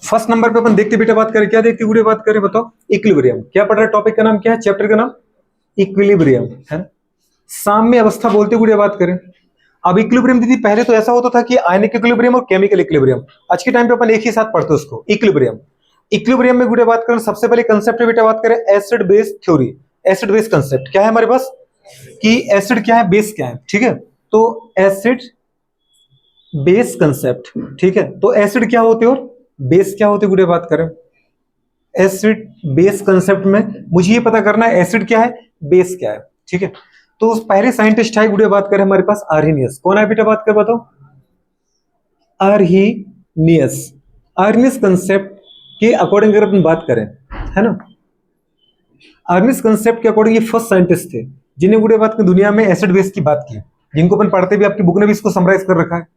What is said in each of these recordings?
First number पे अपन देखते बेटा बात करें, क्या देखते गुड़े बात करें बताओ, इक्विलिब्रियम। क्या पढ़ रहे हैं, टॉपिक का नाम क्या है, चैप्टर का नाम इक्विलिब्रियम है ना। साम्य अवस्था बोलते गुड़े बात करें। अब इक्विलिब्रियम दीदी पहले तो ऐसा होता था कि आयनिक इक्विलिब्रियम और केमिकल इक्विलिब्रियम, आज के टाइम पे अपन एक ही साथ पढ़ते हैं उसको इक्विलिब्रियम। इक्विलिब्रियम में गुड़े बात करें, सबसे पहले कंसेप्ट बेटा बात करें acid base theory. Acid base concept क्या है हमारे पास कि एसिड क्या है, बेस क्या है, ठीक है। तो एसिड बेस कंसेप्ट, ठीक है। तो एसिड क्या होते और बेस क्या होते गुड़े बात करें। एसिड बेस कंसेप्ट में मुझे ये पता करना है एसिड क्या है, बेस क्या है, ठीक है। तो पहले साइंटिस्ट है गुड़े बात करें हमारे पास आर्हेनियस। कौन है बेटा बात कर बताओ, आर्हेनियस। आर्हेनियस कंसेप्ट के अकॉर्डिंग अगर अपन बात करें, है ना, आर्हेनियस कंसेप्ट के अकॉर्डिंग ये फर्स्ट साइंटिस्ट थे जिन्हें गुड़े बात की दुनिया में एसिड बेस की बात की, जिनको अपन पढ़ते भी, आपकी बुक ने भी इसको समराइज कर रखा है।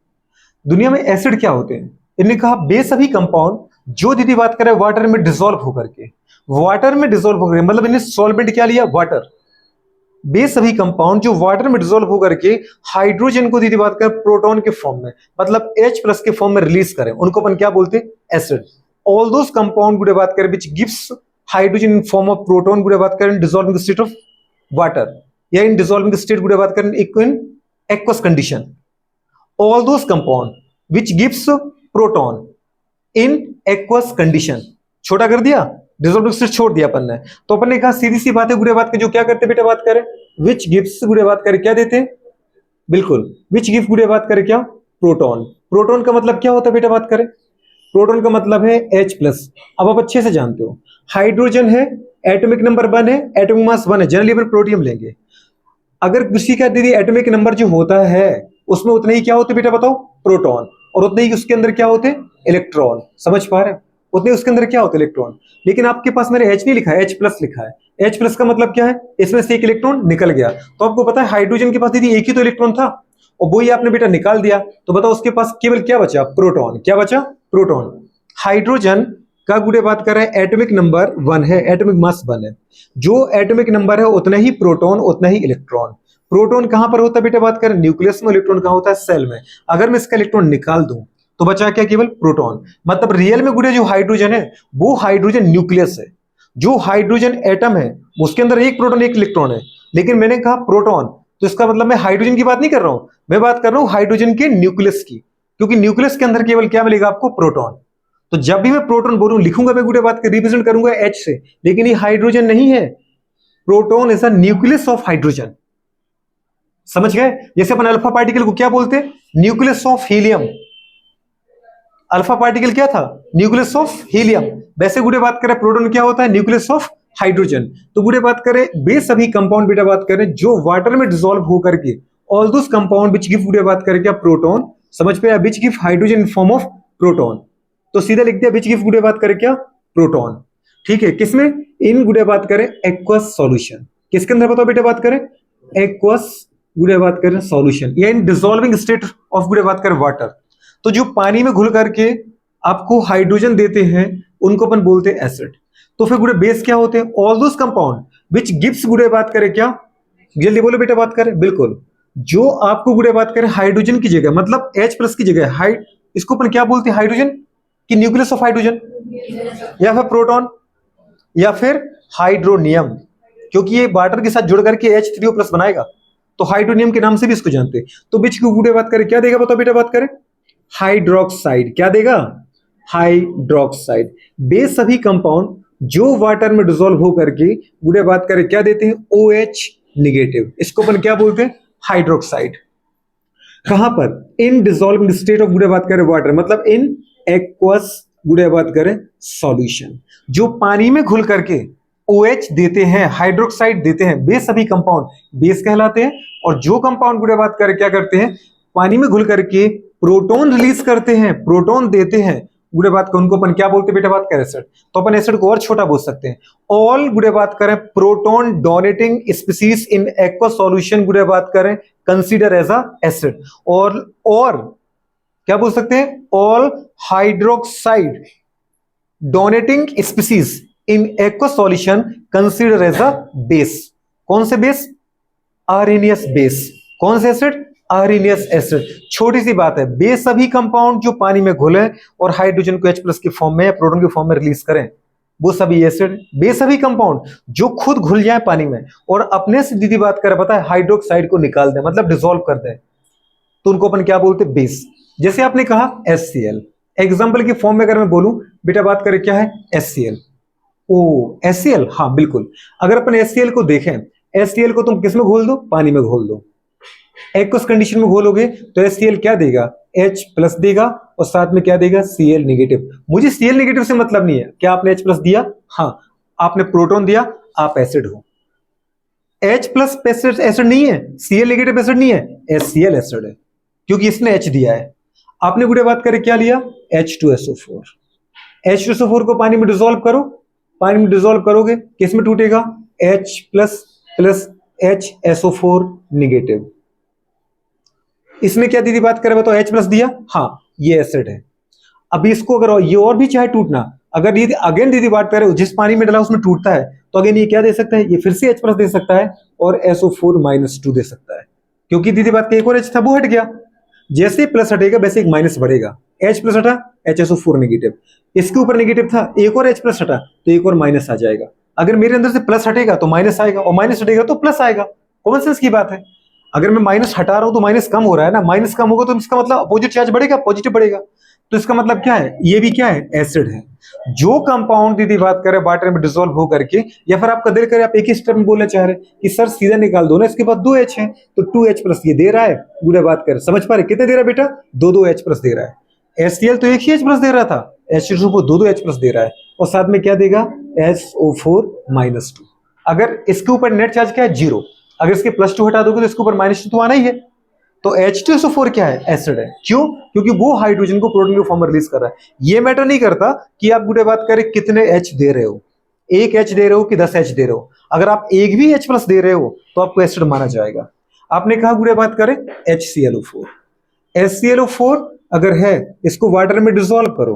दुनिया में एसिड क्या होते हैं, इन्होंने कहा बेस सभी कंपाउंड जो दीदी बात करें वाटर में डिसॉल्व होकर के, वाटर में डिसॉल्व होकर, मतलब इन्हें सॉल्वेंट क्या लिया, वाटर। बेस सभी कंपाउंड जो वाटर में डिसॉल्व होकर के हाइड्रोजन को दीदी बात करें प्रोटॉन के फॉर्म में, मतलब H प्लस के फॉर्म में रिलीज करें, उनको अपन क्या बोलते हैं, एसिड। ऑल दोस कंपाउंड गुड़े बात करें which gives hydrogen in form of proton गुड़े बात करें डिसॉल्विंग स्टेट ऑफ वाटर, या इन डिसॉल्विंग स्टेट गुड़े बात करें in aqueous condition. All those compound which gives proton in aqueous condition, छोटा कर दिया, डिसॉल्विंग स्टेट छोड़ दिया अपन ने। तो अपन ने कहा सीधी सी बात है गुड़े बात के, जो क्या करते बेटा बात करें, विच गिव्स गुड़े बात करें क्या देते हैं, बिल्कुल विच गिव गुड़े बात करें क्या, प्रोटॉन। प्रोटॉन का मतलब क्या होता है बेटा बात करें, प्रोटॉन का मतलब है H प्लस। अब आप अच्छे से जानते हो हाइड्रोजन है, एटॉमिक नंबर 1 है, एटॉमिक मास 1 है, जनरली अपन प्रोटियम लेंगे। अगर किसी का दीदी एटॉमिक नंबर जो होता है उसमें उतने ही क्या होते बेटा बताओ, प्रोटॉन, और उतने ही उसके अंदर क्या होते, इलेक्ट्रॉन। समझ पा रहे हैं, उतने उसके अंदर क्या होते, इलेक्ट्रॉन। लेकिन आपके पास मेरे H नहीं लिखा है, H प्लस लिखा है। H प्लस का मतलब क्या है, इसमें से एक इलेक्ट्रॉन निकल गया। तो आपको पता है हाइड्रोजन के पास दीदी एक ही तो इलेक्ट्रॉन था, और वही आपने बेटा निकाल दिया, तो बताओ उसके पास केवल क्या बचा, प्रोटॉन। क्या बचा, प्रोटॉन। हाइड्रोजन का गुड़े बात कर रहे हैं एटॉमिक नंबर 1 है, एटॉमिक मास 1 है। जो एटॉमिक नंबर है उतना ही प्रोटॉन, उतना ही इलेक्ट्रॉन। प्रोटॉन कहां पर होता है बेटा बात करें, न्यूक्लियस में। इलेक्ट्रॉन कहां होता है, सेल में। अगर मैं इसका इलेक्ट्रॉन निकाल दूं तो बचा क्या, केवल प्रोटॉन। मतलब रियल में गुड़े जो हाइड्रोजन है वो हाइड्रोजन न्यूक्लियस है। जो हाइड्रोजन एटम है उसके अंदर एक प्रोटॉन एक इलेक्ट्रॉन है, लेकिन मैंने कहा प्रोटॉन, तो इसका मतलब मैं हाइड्रोजन की बात नहीं कर रहा हूं, मैं बात कर रहा हूं हाइड्रोजन के न्यूक्लियस की। क्योंकि न्यूक्लियस के अंदर केवल क्या मिलेगा आपको, प्रोटॉन। तो जब भी मैं प्रोटॉन बोलूं लिखूंगा मैं गुड़े बात रिप्रेजेंट करूंगा H से, लेकिन ये हाइड्रोजन नहीं है। Proton is a nucleus of hydrogen. समझ गए, जैसे अपन अल्फा पार्टिकल को क्या बोलते हैं, nucleus of helium. Alpha particle क्या था, न्यूक्लियस ऑफ हीलियम। वैसे गुड़े बात करें प्रोटॉन क्या होता है, न्यूक्लियस ऑफ हाइड्रोजन। तो गुड़े बात करें बेस सभी कंपाउंड बेटा बात करें जो वाटर में डिसॉल्व होकर के, all those compound which give गुड़े बात करें क्या, प्रोटॉन। समझ पे, which give hydrogen in form of proton. तो सीधा लिख दिया विच गिव गुड़े बात करें क्या, प्रोटॉन। ठीक है, किसमें, इन गुड़े बात करें एक्वस सॉल्यूशन। किसके अंदर बताओ बेटा बात करें, एक्वस गुड़े बात करें सॉल्यूशन, या इन डिसॉल्विंग स्टेट ऑफ गुड़े बात करें वाटर। तो जो पानी में घुल करके आपको हाइड्रोजन देते हैं उनको अपन बोलते हैं एसिड। तो फिर गुड़े बेस क्या होते हैं, all those compound which gives गुड़े बात करें क्या, जल्दी बोलो बेटा बात करें, बिल्कुल जो आपको गुड़े बात करें हाइड्रोजन की जगह, मतलब H प्लस की जगह हाइड, इसको अपन क्या बोलते हैं, हाइड्रोजन की न्यूक्लियस ऑफ हाइड्रोजन, या फिर प्रोटॉन, या फिर हाइड्रोनियम, क्योंकि ये वाटर के साथ जुड़ करके H3O प्लस बनाएगा, तो हाइड्रोनियम के नाम से भी इसको जानते हैं। तो बीच की गुड़े बात करें क्या देगा बताओ बेटा बात करें, हाइड्रोक्साइड। क्या देगा, हाइड्रोक्साइड। बेस सभी कंपाउंड जो वाटर में डिसॉल्व होकर के गुड़े बात करें क्या देते हैं, OH निगेटिव, इसको अपन क्या बोलते हैं, हाइड्रोक्साइड। कहां पर, इन डिसॉल्विंग स्टेट ऑफ गुड़े बात करें वाटर, मतलब इन एक्वस गुड़े बात करें सॉल्यूशन। जो पानी में घुल करके OH देते हैं, हाइड्रोक्साइड देते हैं, बेस सभी कंपाउंड बेस कहलाते हैं। और जो कंपाउंड गुड़े बात करें क्या करते हैं, पानी में घुल करके प्रोटॉन रिलीज करते हैं, प्रोटॉन देते हैं गुड़े बात कर, उनको अपन क्या बोलते हैं बेटा बात करें, एसिड। तो अपन एसिड को और छोटा बोल सकते हैं, ऑल गुड़े बात करें proton donating species in aqua solution गुड़े बात करें कंसीडर एज अ एसिड। और क्या बोल सकते हैं, all hydroxide donating species in aqua solution consider as a base. कौन से बेस, आर्हेनियस बेस। कौन से एसिड, आर्नियस एसिड। छोटी सी बात है, वे सभी कंपाउंड जो पानी में घुले और हाइड्रोजन को H+ की फॉर्म में या प्रोटॉन की फॉर्म में रिलीज करें, वो सभी एसिड। वे सभी कंपाउंड जो खुद घुल जाए पानी में और अपने से दीदी बात करें, पता है, हाइड्रोक्साइड को निकाल दें, मतलब डिसॉल्व कर दें, तो उनको अपन क्या बोलते हैं? बेस। जैसे आपने कहा HCl, एग्जाम्पल की फॉर्म में अगर मैं बोलूं, बेटा बात करें क्या है? HCl। ओ HCl, हाँ बिल्कुल। अगर अपन HCl को देखें, HCl को तुम किस में घोल दो? पानी में घोल दो। एक्वस कंडीशन में घोलोगे तो HCl क्या देगा? H+ देगा और साथ में क्या देगा? Cl negative. मुझे Cl नेगेटिव से मतलब नहीं है, क्या आपने H+ दिया? हाँ, आपने प्रोटॉन दिया, आप एसिड हो। H+ एसिड नहीं है, Cl नेगेटिव एसिड नहीं है, HCl एसिड है, क्योंकि इसने H दिया है। आपने गुड़े बात करें क्या लिया? H2SO4। H2SO4 को पानी में डिसॉल्व करो, पानी में डिसॉल्व करोगे किस में टूटेगा? H+ plus HSO4 negative. इसमें क्या दीदी बात करें, बताओ? H+ दिया, हाँ ये एसिड है। अभी इसको अगर ये और भी चाहे टूटना, अगर दीदी अगेन दीदी बात करें जिस पानी में डाला उसमें टूटता है, तो अगेन ये क्या दे सकता है? ये फिर से H+ दे सकता है और SO4-2 दे सकता है, क्योंकि दीदी बात का एक और H था वो हट गया। जैसे ही प्लस हटेगा वैसे एक माइनस बढ़ेगा। H+ हटा, HSO4 नेगेटिव। इसके ऊपर नेगेटिव था, एक और H+ हटा तो एक और माइनस आ जाएगा। अगर मेरे अंदर से प्लस हटेगा तो माइनस आएगा, और माइनस हटेगा तो प्लस आएगा। कॉमन सेंस की बात है। अगर मैं माइनस हटा रहा हूं तो माइनस कम हो रहा है ना, माइनस कम होगा तो इसका मतलब अपोजिट चार्ज बढ़ेगा, पॉजिटिव बढ़ेगा। तो इसका मतलब क्या है? ये भी क्या है? एसिड है। जो कंपाउंड दीदी बात करें वाटर में डिसॉल्व हो करके, या फिर आपका दिल करे आप एक ही स्टेप में बोलना चाह रहे कि सर सीधा निकाल दो ना, इसके बाद 2H है तो 2H+ ये दे रहा है। गुड़े बात कर, समझ पा रहे कितने दे रहा है बेटा? 2H+ दे रहा है। HCl तो एक ही H+ दे रहा था, H2SO4 2H+ दे रहा है, और साथ में क्या देगा? SO4-2। अगर इसके ऊपर नेट चार्ज क्या है? 0। अगर इसके +2 हटा दोगे तो इसके ऊपर -2 तो आना ही है। तो H2SO4 क्या है? एसिड है। क्यों? क्योंकि वो हाइड्रोजन को प्रोटॉन के फॉर्म में रिलीज कर रहा है। ये मैटर नहीं करता कि आप गुड़े बात करें कितने H दे रहे हो, 1 H दे रहे हो कि 10 H दे रहे हो। अगर आप एक भी H+ दे रहे हो तो आपको एसिड माना जाएगा। आपने कहा गुड़े बात करें HClO4। HClO4 अगर है, इसको वाटर में डिसॉल्व करो,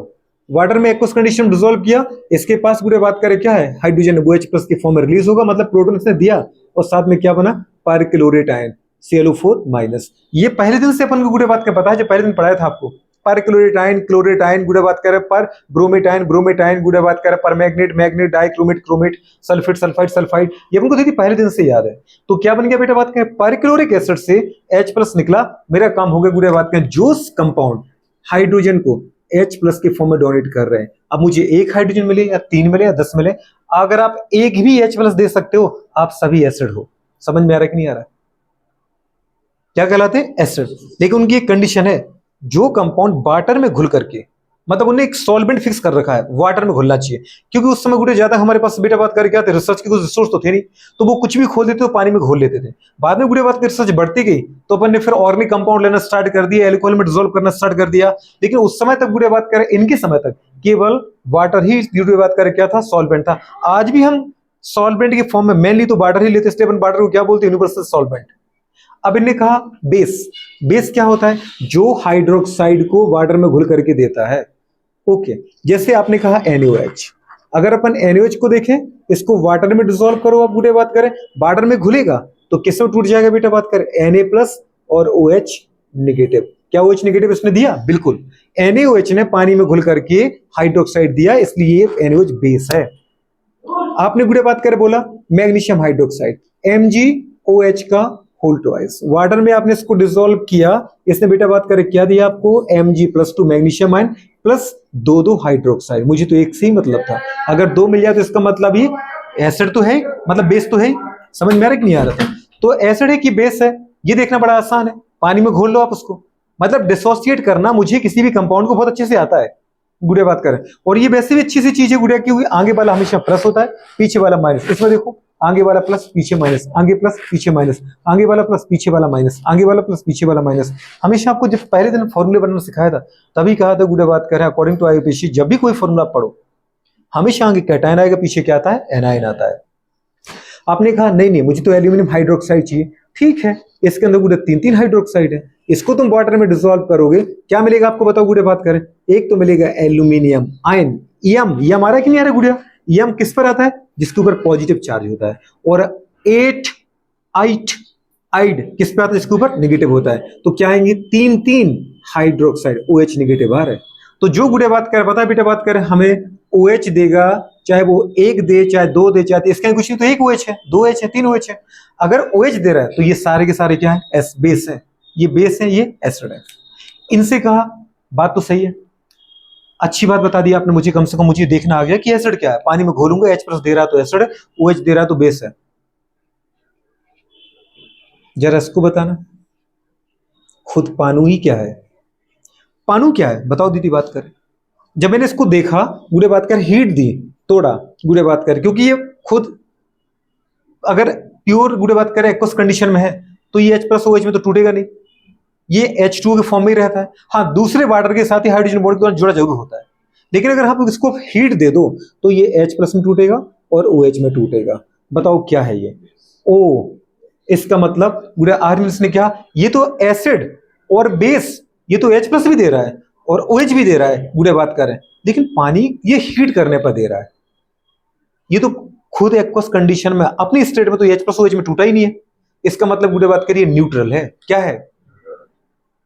वाटर में एक्वस कंडीशन में डिसॉल्व किया, इसके पास गुड़े बात करें क्या है? हाइड्रोजन, वो H+ की फॉर्म में रिलीज होगा, मतलब प्रोटॉन इसने दिया, और साथ में क्या बना? Perchlorate ion ClO4-। ये पहले दिन से अपन को गुड़े बात का पता है, जो पहले दिन पढ़ाया था आपको। परक्लोरेट आयन, क्लोरेट आयन, गुड़े बात करें पर ब्रोमेट आयन, ब्रोमेट आयन, गुड़े बात करें पर magnet, magnet, dichromate, chromate, sulphate, sulphide, sulphide. ये अपन को दीदी पहले दिन से याद है। तो क्या बन गया बेटा? बात करें परक्लोरिक एसिड से H+ निकला, मेरा काम हो गया गुड़े बात करें जो कंपाउंड हाइड्रोजन को H+ के फॉर्म में डोनेट कर रहे हैं। अब मुझे एक हाइड्रोजन मिले या 3 मिले या 10 मिले, अगर आप एक भी H+ दे सकते हो, आप सभी एसिड हो। समझ में आ रहा है कि नहीं आ रहा है? क्या कहलाते हैं? एसिड। लेकिन उनकी एक कंडीशन है, जो कंपाउंड वाटर में घुल करके, मतलब उन्हें एक सॉल्वेंट फिक्स कर रखा है, वाटर में घुलना चाहिए। क्योंकि उस समय गुटे ज्यादा हमारे पास बेटा बात करके आते, रिसर्च के कुछ रिसोर्स तो थे नहीं, तो वो कुछ भी खोल देते तो पानी में घोल लेते थे। बाद में गुटे बात कर रिसर्च बढ़ती गई तो अपन ने फिर ऑर्गेनिक कंपाउंड लेना स्टार्ट कर दिया, एल्कोहल में डिसॉल्व करना स्टार्ट कर दिया। लेकिन उस समय तक गुटे बात करें, इनके समय तक केवल वाटर ही गुटे बात करें क्या था? सॉल्वेंट था। आज भी हम सॉल्वेंट के फॉर्म में मेनली तो वाटर ही लेते, इसलिए अपन वाटर को क्या बोलते हैं? Universal solvent. अब इनने कहा बेस। बेस क्या होता है? जो हाइड्रोक्साइड को वाटर में घुल करके देता है। ओके, जैसे आपने कहा NaOH। अगर अपन NaOH को देखें, इसको वाटर में डिसॉल्व करो, आप गुटे बात करें, वाटर में घुलेगा तो किस में टूट जाएगा बेटा? बात करें Na+ और OH नेगेटिव। क्या OH नेगेटिव इसने दिया? बिल्कुल। NaOH ने पानी में घुल करके हाइड्रोक्साइड दिया, इसलिए NaOH बेस है। आपने गुड़े बात करे बोला मैग्नीशियम हाइड्रोक्साइड, MgOH का होल ट्वाइस। वाटर में आपने इसको डिसॉल्व किया, इसने बेटा बात करे क्या दिया आपको? Mg+2 magnesium ion plus 2 hydroxide. मुझे तो एक से ही मतलब था, अगर 2 मिल जाए तो इसका मतलब ये एसिड तो है, मतलब बेस तो है। समझ में आ रहा कि नहीं आ रहा था? तो एसिड है कि बेस है, ये देखना बड़ा आसान है। पानी में घोल लो आप उसको, मतलब डिसोसिएट करना मुझे किसी भी कंपाउंड को बहुत अच्छे से आता है। गुड़िया बात करें, और ये वैसे भी अच्छी सी चीज है गुड़िया, क्योंकि आगे वाला हमेशा प्लस होता है, पीछे वाला माइनस। इसमें देखो, आगे वाला प्लस, पीछे माइनस, आगे प्लस, पीछे माइनस, आगे वाला प्लस, पीछे वाला माइनस, आगे वाला प्लस, पीछे वाला माइनस। हमेशा आपको जब पहले दिन फॉर्मूले बनाना सिखाया था, तभी कहा था गुड़िया बात करें अकॉर्डिंग टू आईयूपीएसी, जब भी कोई फॉर्मूला पढ़ो हमेशा आगे कैटायन आएगा, पीछे क्या आता है? एनायन आता है। आपने कहा नहीं नहीं मुझे तो एल्यूमिनियम हाइड्रोक्साइड चाहिए। ठीक है, इसके अंदर गुड़े 3 हाइड्रोक्साइड है, इसको तुम वाटर में डिसॉल्व करोगे, क्या मिलेगा आपको? बताओ गुड़े बात करें। एक तो मिलेगा एल्यूमिनियम आयन, यम आ रहा है कि नहीं आ रहा गुड़िया? यम किस पर आता है? जिसके ऊपर पॉजिटिव चार्ज होता है। और 8 आइड किस पे आता है, इसके ऊपर नेगेटिव होता है, तो क्या आएंगे, तीन तीन हाइड्रोक्साइड, OH नेगेटिव आ रहा है। तो जो गुड़े बात करें, बता बेटा बात करें, हमें OH देगा, चाहे वो एक दे चाहे दो दे, चाहे इसका कुछ नहीं, तो एक OH है, दो H है, तीन OH है। अगर OH दे रहा है तो ये सारे के सारे क्या है, एस बेस है, ये बेस है, ये एसिड है। इनसे कहा बात तो सही है, अच्छी बात बता दी आपने मुझे, कम से कम मुझे देखना आ गया कि एसिड क्या है, पानी में घोलूंगा H+ दे रहा तो एसिड है, OH दे रहा तो बेस है। जरा इसको बताना, खुद पानू ही क्या है, पानू क्या है बताओ दीदी बात करें। जब मैंने इसको देखा, गुड़े बात कर हीट दी, तोड़ा, गुड़े बात कर, क्योंकि ये खुद अगर प्योर गुड़े बात करें एक्वस कंडीशन में है तो ये H+ OH में तो टूटेगा नहीं, ये H2 के फॉर्म में ही रहता है। हाँ, दूसरे वाटर के साथ ही हाइड्रोजन बॉन्ड के दौरान जुड़ा जरूर होता है, लेकिन अगर आप इसको हीट दे दो तो ये H+ में टूटेगा और OH में टूटेगा। बताओ क्या है ये, ओ, इसका मतलब गुड़े आर्मिल्स ने क्या, ये तो एसिड और बेस, ये तो H+ भी दे रहा है और OH भी दे रहा है, गुड़े बात कर रहे हैं, लेकिन पानी ये हीट करने पर दे रहा है। ये तो खुद एक्वस कंडीशन में अपनी स्टेट में तो H+ OH में टूटा ही नहीं है। इसका मतलब गुड़े बात करिए न्यूट्रल है, क्या है।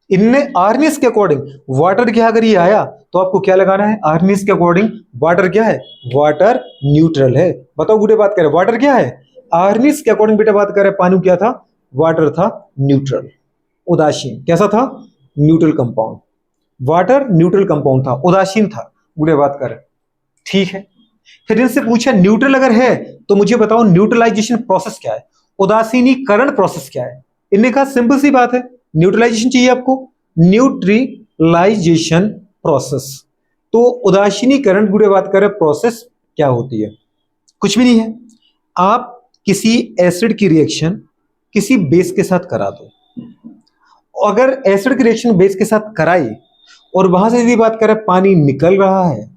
इनने आर्निस के अकॉर्डिंग वाटर क्या, अगर ये आया तो आपको क्या लगाना है, आर्निस के अकॉर्डिंग वाटर क्या है, वाटर न्यूट्रल है। बताओ गुड़े बात करें, वाटर क्या है, आर्निस के अकॉर्डिंग बेटा बात करें, पानी क्या था, वाटर था न्यूट्रल, उदासीन, कैसा था, neutral compound, water neutral compound था, उदासीन था, गुड़े बात करें, ठीक है। फिर इनसे पूछा न्यूट्रल अगर है तो मुझे बताओ न्यूट्रलाइजेशन प्रोसेस क्या है, उदासीनीकरण प्रोसेस क्या है। इनने कहा सिंपल सी बात है, न्यूट्रलाइजेशन चाहिए आपको, न्यूट्रलाइजेशन प्रोसेस। तो उदासीनीकरण गुड़े बात करें प्रोसेस क्या होती है, कुछ भी नहीं है, आप किसी एसिड की रिएक्शन किसी बेस के साथ करा दो, अगर एसिड की रिएक्शन बेस के साथ कराई और वहां से यदि बात करें पानी निकल रहा है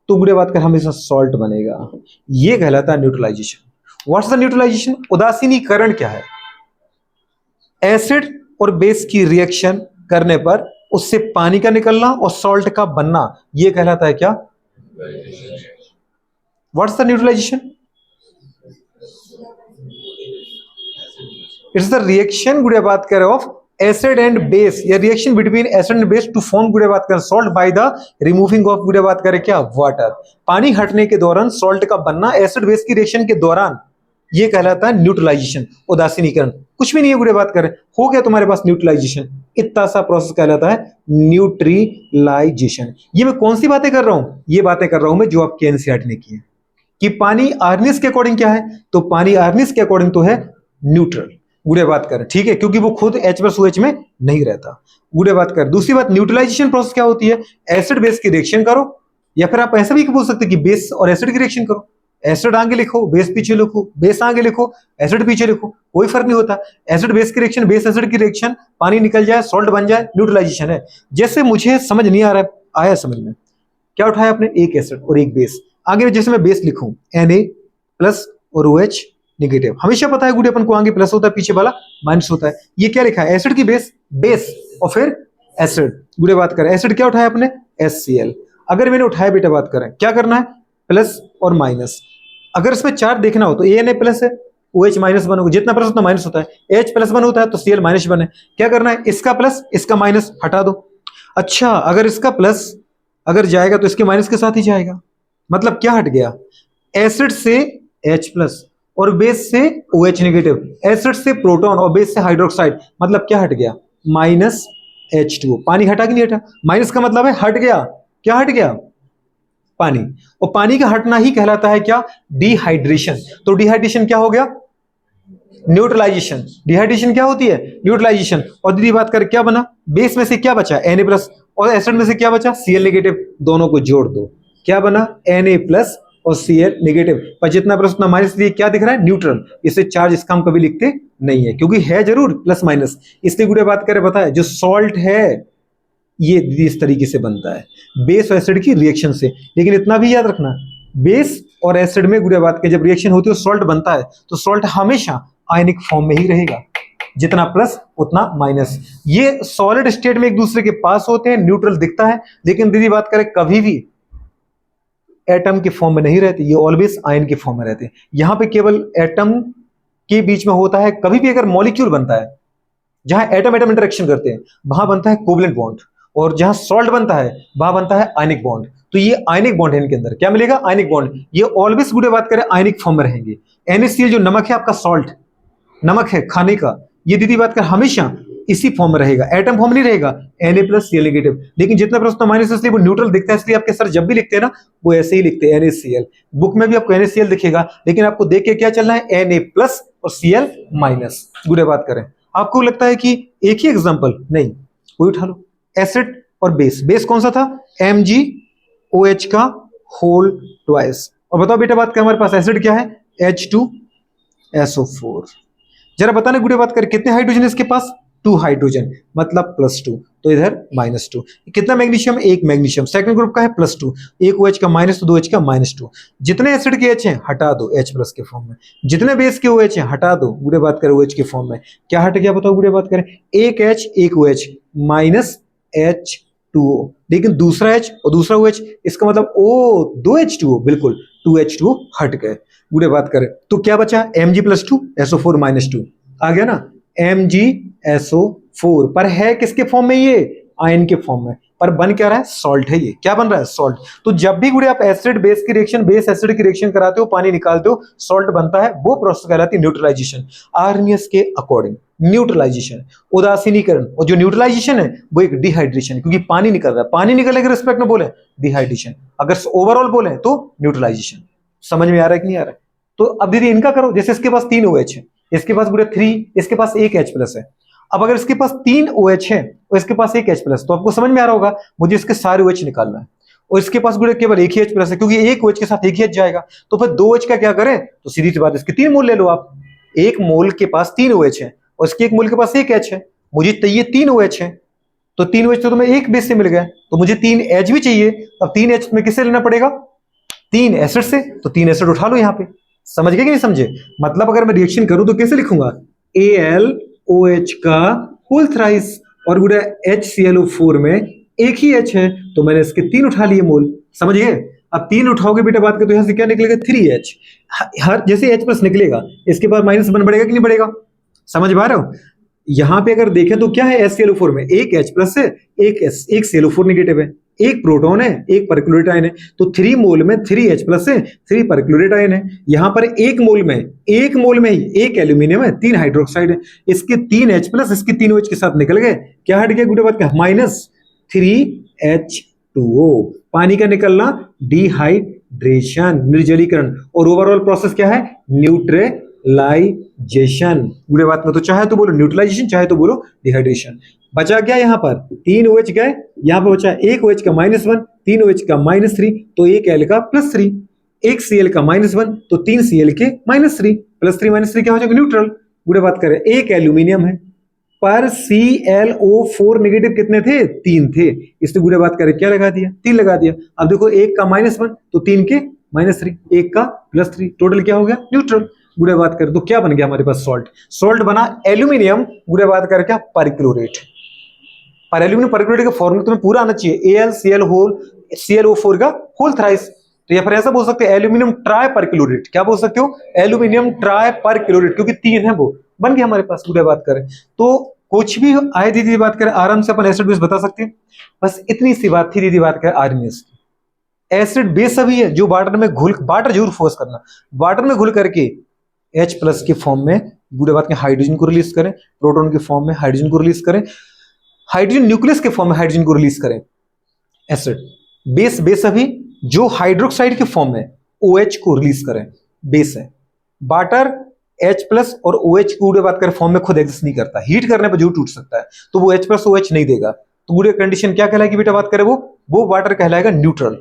तो गुड़े बात कर हमेशा सॉल्ट बनेगा, ये कहलाता है न्यूट्रलाइजेशन। व्हाट्स द न्यूट्रलाइजेशन, उदासीनीकरण क्या है, एसिड और बेस की रिएक्शन करने पर उससे पानी का निकलना और सॉल्ट का बनना, ये कहलाता है क्या, what's the neutralisation, it's the reaction गुड़े बात कर ऑफ एसिड एंड बेस, या reaction between acid and base to form गुड़े बात कर salt by the removing of गुड़े बात करें क्या, वाटर। पानी हटने के दौरान सॉल्ट का बनना एसिड बेस की रिएक्शन के दौरान, ये कहलाता है न्यूट्रलाइजेशन, उदासीनीकरण। कुछ भी नहीं है गुड़े बात करें, हो गया तुम्हारे पास न्यूट्रलाइजेशन, इतना सा प्रोसेस कहलाता है न्यूट्रलाइजेशन। ये मैं कौन सी बातें कर रहा हूं, ये बातें कर रहा हूं मैं जो आपके एनसीईआरटी ने की है, कि पानी आर्निस के अकॉर्डिंग क्या है, तो पानी आर्निस के अकॉर्डिंग तो है न्यूट्रल, गुड़े बात कर, ठीक है, क्योंकि वो खुद H+ OH में नहीं रहता, गुड़े बात कर। दूसरी बात, न्यूट्रलाइजेशन प्रोसेस क्या होती है, एसिड बेस की रिएक्शन करो, या फिर आप ऐसा भी बोल सकते हैं कि बेस और एसिड की रिएक्शन करो, एसिड आगे लिखो बेस पीछे लिखो, बेस आगे लिखो एसिड पीछे लिखो, कोई फर्क नहीं होता। एसिड बेस की रिएक्शन, बेस एसिड की रिएक्शन, पानी निकल जाए सॉल्ट बन जाए, न्यूट्रलाइजेशन है। जैसे मुझे समझ नहीं आ रहा, आया समझ में, क्या उठाया आपने, एक एसिड और एक बेस, आगे जैसे मैं बेस लिखूं Na+ और OH नेगेटिव, हमेशा पता है गुड़े अपन को आगे प्लस होता है पीछे वाला माइनस होता है। ये क्या लिखा है, एसिड की बेस, बेस और फिर एसिड, गुड़े बात करें एसिड क्या उठाया आपने, HCl। अगर मैंने उठाया बेटा बात करें, क्या करना है, प्लस और माइनस। अगर इसमें चार्ज देखना हो तो Na+ है, OH माइनस वन होगा, जितना प्लस उतना माइनस होता है, H+1 होता है तो Cl -1 है। क्या करना है, इसका प्लस इसका माइनस हटा दो। अच्छा, अगर इसका प्लस अगर जाएगा तो इसके माइनस के साथ ही जाएगा, मतलब क्या हट गया, एसिड से H+ और बेस से OH नेगेटिव, एसिड से प्रोटॉन और बेस से हाइड्रोक्साइड, मतलब क्या हट गया, -H2O। पानी हटा कि नहीं हटा, माइनस का मतलब है हट गया, क्या हट गया, पानी। और पानी का हटना ही कहलाता है क्या, डिहाइड्रेशन। तो डिहाइड्रेशन क्या हो गया, न्यूट्रलाइजेशन। डिहाइड्रेशन क्या होती है, न्यूट्रलाइजेशन। और दीदी बात कर क्या बना, बेस में से क्या बचा, Na+ और एसिड में से क्या बचा, Cl नेगेटिव, दोनों को जोड़ दो, क्या बना, Na+ और Cl नेगेटिव, पर जितना प्लस उतना माइनस, लिए क्या दिख रहा है, न्यूट्रल। इसे चार्ज इसका हम कभी लिखते नहीं है, क्योंकि है जरूर प्लस माइनस। इसलिए गुड़े बात करें, बताए जो सॉल्ट है ये इस तरीके से बनता है, बेस और एसिड की रिएक्शन से। लेकिन इतना भी याद रखना, बेस और एसिड में गुड़े बात के जब रिएक्शन होती है सॉल्ट बनता है, तो सॉल्ट हमेशा आयनिक फॉर्म में ही रहेगा, जितना प्लस उतना माइनस। ये सॉलिड स्टेट में एक दूसरे के पास होते हैं, न्यूट्रल दिखता है, लेकिन दीदी बात करें कभी भी एटम के फॉर्म में नहीं रहते, ये ऑलवेज आयन के फॉर्म में रहते हैं। यहां पे केवल एटम के बीच में होता है, कभी भी अगर मॉलिक्यूल बनता है जहां एटम एटम इंटरेक्शन करते हैं वहां बनता है कोवलेंट बॉन्ड, और जहां सॉल्ट बनता है वहां बनता है आयनिक बॉन्ड। तो ये आयनिक बॉन्ड है, इनके अंदर क्या मिलेगा, आयनिक बॉन्ड। ये ऑलवेज गुडे बात करें आयनिक फॉर्म में रहेंगे। NaCl जो नमक है आपका, सॉल्ट नमक है खाने का, ये दीदी बात कर हमेशा इसी फॉर्म में रहेगा, एटम फॉर्म नहीं रहेगा, Na+Cl नेगेटिव। लेकिन जितना प्लस माइनस इसलिए वो न्यूट्रल दिखता है, इसलिए आपके सर जब भी लिखते हैं ना वो ऐसे ही लिखते हैं NaCl। बुक में भी आपको NaCl दिखेगा, लेकिन आपको देख के क्या चलना है, Na+ और Cl-। गुडे बात करें, आपको लगता है कि एक ही एग्जांपल, नहीं कोई उठा लो। एसिड और बेस, बेस कौन सा था, MgOH का होल ट्वाइस। और बताओ बेटा बात कर, हमारे पास एसिड क्या है, H2SO4। जरा बताने गुडे बात करें कितने हाइड्रोजन इसके पास, 2 हाइड्रोजन, मतलब +2, तो इधर -2। कितना मैग्नीशियम, 1 मैग्नीशियम। सेकंड ग्रुप का है +2, एक OH का -2, 2 H का -2। जितने एसिड के H हैं हटा दो H+ के फॉर्म में, जितने बेस के OH हैं हटा दो, गुडे बात करें OH के फॉर्म में। क्या हट गया बताओ गुडे बात करें, एक H एक OH -H2O, लेकिन दूसरा H और दूसरा OH, इसका मतलब O 2 H2O, बिल्कुल 2 H2O हट गए। गुडे बात करें तो क्या बचा, Mg+2 SO4 -2 आ गया ना, MgSO4। पर है किसके फॉर्म में, ये आयन के फॉर्म में, पर बन क्या रहा है, सॉल्ट है। ये क्या बन रहा है, सॉल्ट। तो जब भी गुड़े आप एसिड बेस की रिएक्शन, बेस एसिड की रिएक्शन कराते हो, पानी निकालते हो, सॉल्ट बनता है, वो प्रोसेस कहलाती है न्यूट्रलाइजेशन। आर्नियस के अकॉर्डिंग न्यूट्रलाइजेशन, उदासीनीकरण, और जो न्यूट्रलाइजेशन है वो एक डिहाइड्रेशन है, क्योंकि पानी निकल रहा है। पानी निकलने के रिस्पेक्ट में बोले डिहाइड्रेशन, अगर ओवरऑल बोले तो न्यूट्रलाइजेशन। समझ में आ रहा है कि नहीं आ रहा है। तो अब दीदी इनका करो, जैसे इसके पास 3 OH है, इसके पास पूरे 3, इसके पास एक H+ है। अब अगर इसके पास 3 OH है और इसके पास एक H+, तो आपको समझ में आ रहा होगा मुझे इसके सारे OH निकालना है, और इसके पास पूरे केवल एक ही H+ है, क्योंकि एक OH के साथ एक ही H जाएगा। तो फिर 2 OH का क्या करें, तो सीधी सी बात, इसके 3 मोल ले लो आप। एक मोल के पास 3 OH है और इसके एक मोल के पास एक H है, मुझे चाहिए 3 OH है, तो 3 OH तो तुम्हें एक बेस से मिल गया, तो मुझे 3 H भी चाहिए। अब 3 H में किससे लेना पड़ेगा, 3 एसिड से, तो 3 एसिड उठा लो यहाँ पे। समझ गए कि नहीं समझे, मतलब अगर मैं रिएक्शन करूं तो कैसे लिखूंगा, AlOH का होल थ्राइस, और गुड़ा HClO4 में एक ही H है, तो मैंने इसके 3 उठा लिए मोल। समझ गए। अब 3 उठाओगे बेटा बात करते, यहां से क्या निकलेगा, 3H। हर जैसे H+ निकलेगा इसके बाद -1 बढ़ेगा कि नहीं बढ़ेगा, समझ पा रहे हो। यहां पे अगर देखें तो क्या है, HClO4 में एक H+ है, एक ClO4 नेगेटिव है, एक प्रोटॉन है, एक परक्लोरेट आयन है, तो 3 मोल में 3 H+ है, 3 परक्लोरेट आयन है। यहां पर एक मोल में ही एक एल्यूमिनियम है, 3 हाइड्रोक्साइड है, इसके 3 H+, इसके 3 OH के साथ निकल गए। क्या हट गया गुडे बात का, -3H2O। पानी का निकलना डिहाइड्रेशन, निर्जलीकरण, और ओवरऑल प्रोसेस क्या है, न्यूट्रलाइजेशन। गुडे बात में तो चाहे तो बोलो न्यूट्रलाइजेशन, चाहे तो बोलो डिहाइड्रेशन। बचा क्या यहाँ पर, 3 OH गए, यहाँ पर बचा एक OH का -1, 3 OH का -3, तो एक L का +3, एक Cl का -1, तो 3 Cl के -3, +3 क्या हो जाएगा, न्यूट्रल। गुडे बात करें, एक एल्यूमिनियम है, पर ClO4 नेगेटिव कितने थे, 3 थे, इसलिए गुडे बात करें क्या लगा दिया, 3 लगा दिया। अब देखो एक का -1 तो 3 के -3, एक का +3, टोटल क्या हो गया, न्यूट्रल। गुडे बात करें तो क्या बन गया हमारे पास, सॉल्ट बना एल्यूमिनियम। गुडे बात करें क्या, परक्लोरेट। पर एल्यूमिनियम परक्लोरेट का फॉर्मूला तुम्हें पूरा आना चाहिए, ClO4 का होल थ्राइस। तो या फिर ऐसा बोल सकते हैं एल्यूमिनियम ट्राई परक्लोरेट, क्या बोल सकते हो, एल्यूमिनियम ट्राई परक्लोरेट, क्योंकि 3 है, वो बन गया हमारे पास। गुडे बात करें तो कुछ भी आए दीदी बात करें, आराम से अपन एसिड बेस बता सकते हैं। बस इतनी सी बात थी दीदी बात करें आर्नियस की। एसिड बेस सभी है जो वाटर में घुल, वाटर जरूर फोर्स करना, वाटर में घुल करके H+ के फॉर्म में गुडे बात के हाइड्रोजन को रिलीज करें, प्रोटॉन के फॉर्म में हाइड्रोजन को रिलीज करें, हाइड्रोजन न्यूक्लियस के फॉर्म में हाइड्रोजन को रिलीज करें। एसिड बेस सभी जो हाइड्रोक्साइड के फॉर्म में OH को रिलीज करें, बेस है। वाटर H+ और OH गुडे बात करें फॉर्म में खुद एग्जिस्ट नहीं करता, हीट करने पर जरूर टूट सकता है, तो वो H+ OH नहीं देगा, तो गुडे कंडीशन क्या कहलाएगी बेटा बात करें, वो वाटर कहलाएगा न्यूट्रल।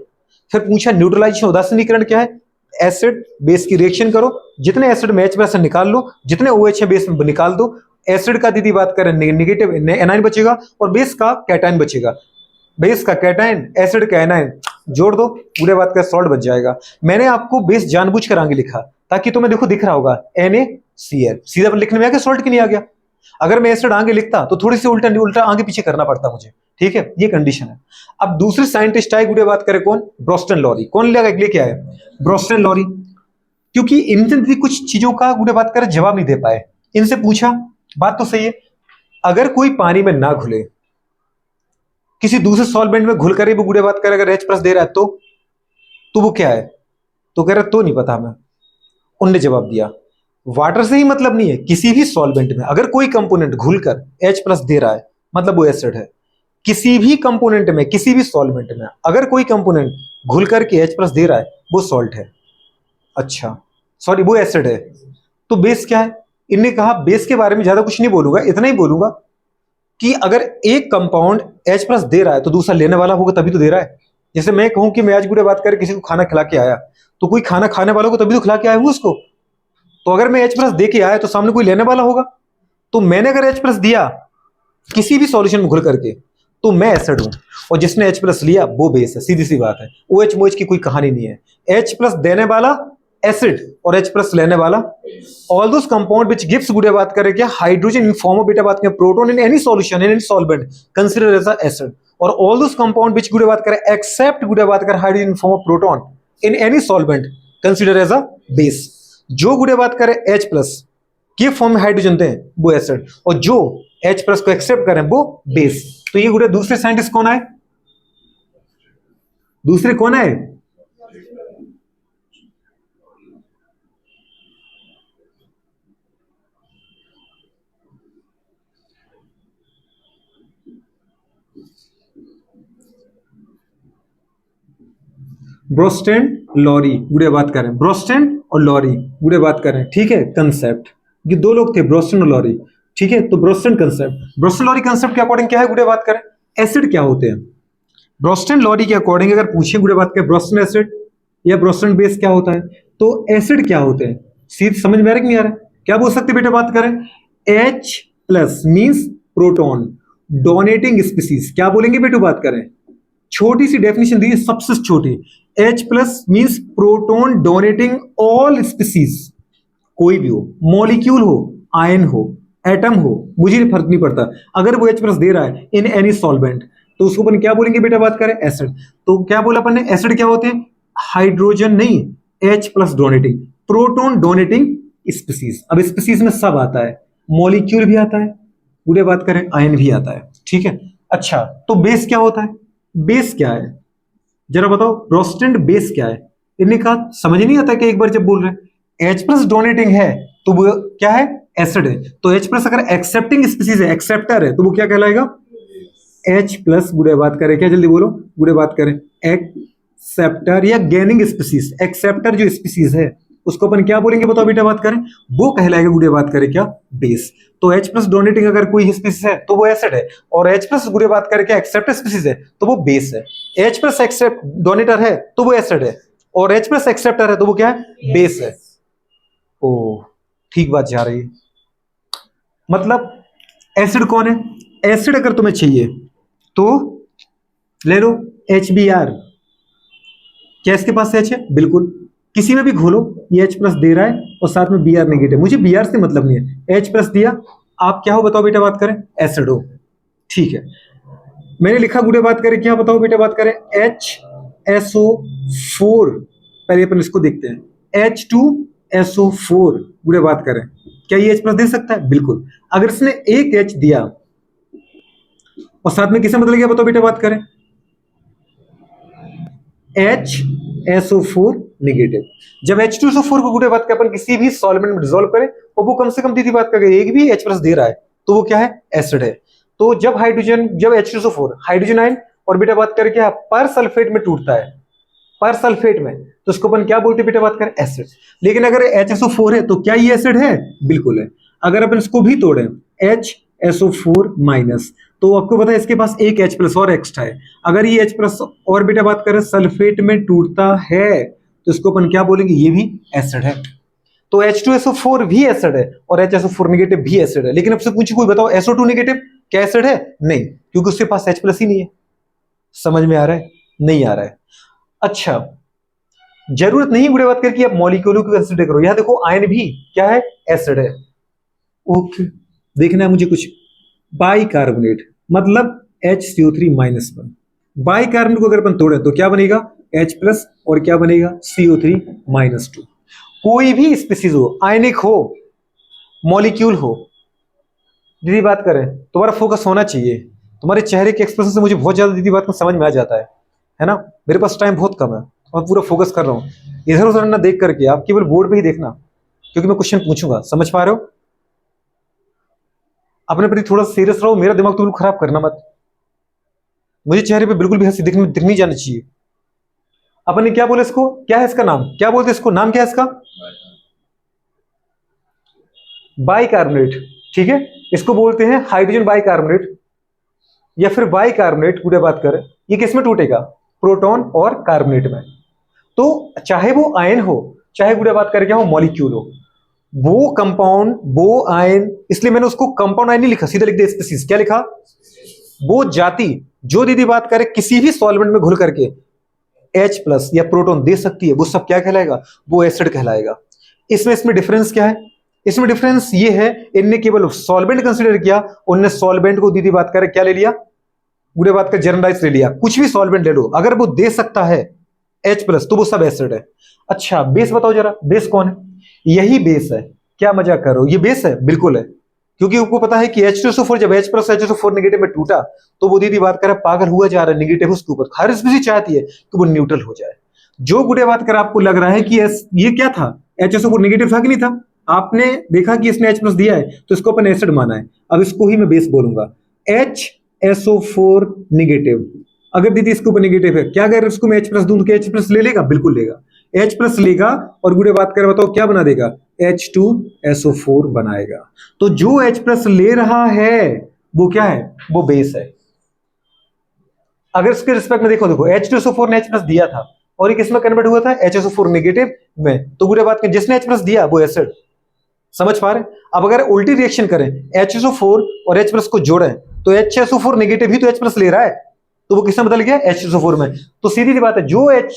फिर पूछा न्यूट्रलाइजेशन, उदासीनीकरण क्या है, एसिड बेस की रिएक्शन करो, जितने एसिड में H+ निकाल लो, जितने OH है बेस में निकाल दो। एसिड का दीदी बात करें नेगेटिव एनाइन बचेगा, और बेस का कैटाइन बचेगा, बेस का कैटाइन एसिड का एनाइन जोड़ दो, पूरे बात का सॉल्ट बच जाएगा। मैंने आपको बेस जानबूझकर आगे लिखा ताकि तुम्हें देखो दिख रहा होगा NaCl, सीधा लिखने में आ गया, सॉल्ट की नहीं आ गया। अगर मैं एसिड आगे लिखता तो थोड़ी सी उल्टा आगे पीछे करना पड़ता मुझे, ठीक है, ये कंडीशन है। अब दूसरे साइंटिस्ट आए गुडे बात करें कौन, ब्रोस्टन लॉरी। कौन लेके आए, ब्रोस्टन लॉरी। क्योंकि इनसे भी कुछ चीजों का गुड़े बात करें जवाब नहीं दे पाए। इनसे पूछा, बात तो सही है, अगर कोई पानी में ना घुले, किसी दूसरे सॉल्वेंट में घुल कर ही वो गुड़े बात करे अगर H+ दे रहा है तो वो क्या है? तो कह रहा तो नहीं पता हमें। उनने जवाब दिया वाटर से ही मतलब नहीं है, किसी भी सॉल्वेंट में अगर कोई कंपोनेंट घुलकर H+ दे रहा है मतलब वो एसिड है। किसी भी कंपोनेंट में, किसी भी सॉल्वेंट में अगर कोई कंपोनेंट घुल करके H+ दे रहा है वो सॉल्ट है। अच्छा सॉरी, वो एसिड है। तो बेस क्या है? इनने कहा बेस के बारे में ज्यादा कुछ नहीं बोलूंगा, इतना ही बोलूंगा कि अगर एक कंपाउंड H+ दे रहा है तो दूसरा लेने वाला होगा तभी तो दे रहा है। जैसे मैं कहूं कि मैं आज बुरे बात करके किसी को खाना खिला के आया, तो कोई खाना खाने वालों को तभी तो खिला के आया हूं उसको। तो अगर मैं H+ दे के आया तो सामने कोई लेने वाला होगा। तो मैंने अगर H+ दिया किसी भी सॉल्यूशन में घुल करके तो मैं एसिड हूं, और जिसने H+ लिया वो बेस है। सीधी सी बात है, OH मोच की कोई कहानी नहीं है। H+ देने वाला एसिड और H+ लेने वाला। All those compound which gives good बात करें क्या हाइड्रोजन इन फॉर्म ऑफ बेटा बात करें proton in any solution in any solvent consider as a acid. और all those compound which good बात करें एक्सेप्ट गुड बात करें hydrogen in form of proton in any solvent consider as a base. जो good बात करें H+ के form में हाइड्रोजन दें वो एसिड, और जो H+ को एक्सेप्ट करें वो बेस। तो ये गुड़े दूसरे साइंटिस्ट कौन आए? दूसरे कौन आए? ब्रोस्टेन लॉरी गुड़े बात करें, ब्रोस्टेन और लॉरी गुड़े बात करें, ठीक है। कंसेप्ट ये दो लोग थे, ब्रोस्टेन और लॉरी, ठीक है। तो ब्रोस्टेन कंसेप्ट, ब्रोस्टेन लॉरी कंसेप्ट के अकॉर्डिंग क्या है गुड़े बात करें, एसिड क्या होते हैं। ब्रोस्टेन लॉरी के अकॉर्डिंग अगर पूछे गुड़े बात करें ब्रोस्टेन एसिड या ब्रोस्टेन बेस क्या होता है, तो एसिड क्या होते हैं, सीध समझ में आ रहा कि नहीं आ रहा? क्या बोल सकते बेटा बात करें, H+ means proton donating species. क्या बोलेंगे बेटू बात करें, छोटी सी डेफिनेशन दी सबसे छोटी, H+ means proton donating all species. कोई भी हो, मॉलिक्यूल हो, आयन हो, एटम हो, मुझे फर्क नहीं पड़ता, अगर वो H+ दे रहा है इन एनी सॉल्वेंट तो उसको अपन क्या बोलेंगे बेटा बात करें, एसिड। तो क्या बोला अपन ने, एसिड क्या होते हैं, हाइड्रोजन नहीं, H+ donating proton donating species. अब स्पीसीज में सब आता है, मॉलिक्यूल भी आता है, पूरे बात करें आयन भी आता है, ठीक है। अच्छा तो बेस क्या होता है, बेस क्या है जरा बताओ, प्रोस्टेंट बेस क्या है? इन्हें कहा समझ नहीं आता कि एक बार जब बोल रहे H+ डोनेटिंग है तो वो क्या है, एसिड है। तो H+ अगर एक्सेप्टिंग स्पीसीज है, एक्सेप्टर है, तो वो क्या कहलाएगा, H+ गुड़े बात करें क्या, जल्दी बोलो गुड़े बात करें, एक्सेप्टर या गेनिंग स्पीसीज। एक्सेप्टर जो स्पीसीज है उसको अपन क्या बोलेंगे बताओ बेटा बात करें, वो कहलाएगा गुड़े बात करें क्या, बेस। तो H+ डोनेटिंग अगर कोई स्पीसीज है तो वो एसिड है, और H+ गुड़े बात करें क्या एक्सेप्टर स्पीसीज है तो वो बेस है। H+ एक्सेप्ट डोनेटर है तो वो एसिड है, और H+ एक्सेप्टर है तो वो क्या है, बेस है। ओ ठीक बात जा रही है। मतलब एसिड कौन है, एसिड अगर तुम्हें चाहिए तो ले लो HBr। क्या इसके पास H है, बिल्कुल। किसी में भी घोलो ये H+ दे रहा है और साथ में Br नेगेटिव, मुझे Br से मतलब नहीं है, H+ दिया, आप क्या हो बताओ बेटा बात करें, एसिड हो, ठीक है। मैंने लिखा गुड़े बात करें क्या बताओ बेटा बात करें, HSO4। पहले अपन इसको देखते हैं, H2SO4 गुड़े बात करें, क्या ये H+ दे सकता है, बिल्कुल। अगर इसने एक H दिया और साथ में किसे बदल गया बताओ बेटा बात करें, HSO4 नेगेटिव। जब H2SO4 को गुड़े बात करें अपन किसी भी सॉल्वेंट में डिसॉल्व करें और वो कम से कम दीदी बात करें एक भी H+ दे रहा है तो वो क्या है, एसिड है। तो जब हाइड्रोजन, जब H2SO4 हाइड्रोजन आयन और बेटा बात करें क्या पर सल्फेट में टूटता है, पर सल्फेट में, तो उसको अपन क्या बोलते हैं बेटा बात करें, एसिड। लेकिन अगर HSO4 है तो क्या ये एसिड है, बिल्कुल है। अगर अपन इसको भी तोड़ें HSO4 माइनस, तो आपको पता है इसके पास एक H+ और एक्स्ट्रा है। अगर ये H+ और बेटा बात करें सल्फेट में टूटता है तो इसको अपन क्या बोलेंगे, ये भी एसिड है। तो H2SO4 भी एसिड है और HSO4 नेगेटिव भी एसिड है। लेकिन आपसे पूछे कोई बताओ SO2 नेगेटिव क्या एसिड है, नहीं, क्योंकि उसके पास H+ ही नहीं है। समझ में आ रहा है, नहीं आ रहा है? अच्छा जरूरत नहीं गुड़े बात करके आप मॉलिक्यूलों को कंसीडर करो, यहां देखो आयन भी क्या है, एसिड है। ओके देखना है मुझे कुछ, बाइकार्बोनेट मतलब HCO3-1। बाइकार्बोनेट को अगर अपन तोड़े तो क्या बनेगा, H+ और क्या बनेगा, CO3-2। कोई भी स्पीसीज हो, आयनिक हो, मॉलिक्यूल हो, दीदी बात करें, तुम्हारा फोकस होना चाहिए। तुम्हारे चेहरे के एक्सप्रेशन से मुझे बहुत ज्यादा दीदी बात में समझ में आ जाता है ना। मेरे पास टाइम बहुत कम है और पूरा फोकस कर रहा हूँ, इधर उधर ना देख करके, आप केवल बोर्ड पे ही देखना, क्योंकि मैं क्वेश्चन पूछूंगा। समझ पा रहे हो? अपने प्रति थोड़ा सीरियस रहो, मेरा दिमाग तो बिल्कुल खराब करना मत। मुझे चेहरे पे बिल्कुल भी हंसी दिखनी जानी चाहिए। अपन ने क्या बोला इसको, क्या है इसका नाम, क्या बोलते हैं इसको, नाम क्या है इसका? बाइकार्बोनेट। ठीक है, इसको बोलते हैं हाइड्रोजन बाइकार्बोनेट या फिर बाइकार्बोनेट। पूरे बात करें, ये किस में टूटेगा? प्रोटॉन और कार्बोनेट में। तो चाहे वो आयन हो, चाहे पूरे बात करें क्या हो, मॉलिक्यूल हो, वो कंपाउंड, वो आयन, इसलिए मैंने उसको कंपाउंड आयन नहीं लिखा, सीधा लिख दिया स्पीसीज। क्या लिखा? वो जाति जो दीदी बात करें किसी भी सॉल्वेंट में घुल करके H प्लस या प्रोटॉन दे सकती है, वो सब क्या कहलाएगा? वो एसिड कहलाएगा। इसमें डिफरेंस क्या है? इसमें डिफरेंस ये है, इनने केवल सॉल्वेंट कंसीडर किया, उनने सॉल्वेंट को दीदी बात करें क्या ले लिया? पूरे बात का जनरलाइज ले लिया। कुछ भी सॉल्वेंट ले लो, अगर वो दे सकता है H प्लस तो वो सब एसिड है। अच्छा बेस बताओ जरा, बेस कौन है? यही बेस है। क्या मजाक कर रहे हो? ये बेस है, बिल्कुल है। क्योंकि आपको पता है कि H2SO4 जब H प्लस H2SO4 नेगेटिव में टूटा तो वो दीदी बात करे पागल हुआ जा रहा है नेगेटिव उसके ऊपर। हर स्पीसीज चाहती है कि वो न्यूट्रल हो जाए। जो गुड़े बात कर आपको लग रहा है कि ये क्या था, HSO4 नेगेटिव था कि नहीं था? आपने देखा कि इसने H प्लस दिया है तो इसको अपन एसिड माना है। अब इसको ही मैं बेस बोलूंगा, HSO4 नेगेटिव। अगर दीदी इसके ऊपर नेगेटिव है, क्या अगर इसको मैं H प्लस दूं तो क्या H प्लस ले लेगा? बिल्कुल लेगा। H प्लस लेगा और गुड़े बात कर बताओ क्या बना देगा? H2SO4 बनाएगा। तो जो H प्लस ले रहा है वो क्या है? वो बेस है। अगर इसके रिस्पेक्ट में देखो H2SO4 ने H प्लस दिया था और ये किसमें कन्वर्ट हुआ था? HSO4 नेगेटिव में। तो बुरे बात करें, जिसने H प्लस दिया वो एसिड। समझ पा रहे? अब अगर उल्टी रिएक्शन करें, HSO4 और H प्लस को जोड़ें तो HSO4 नेगेटिव ही तो H प्लस ले रहा है, तो वो किसमें बदल गया? HSO4 में। तो सीधी सी बात है, जो H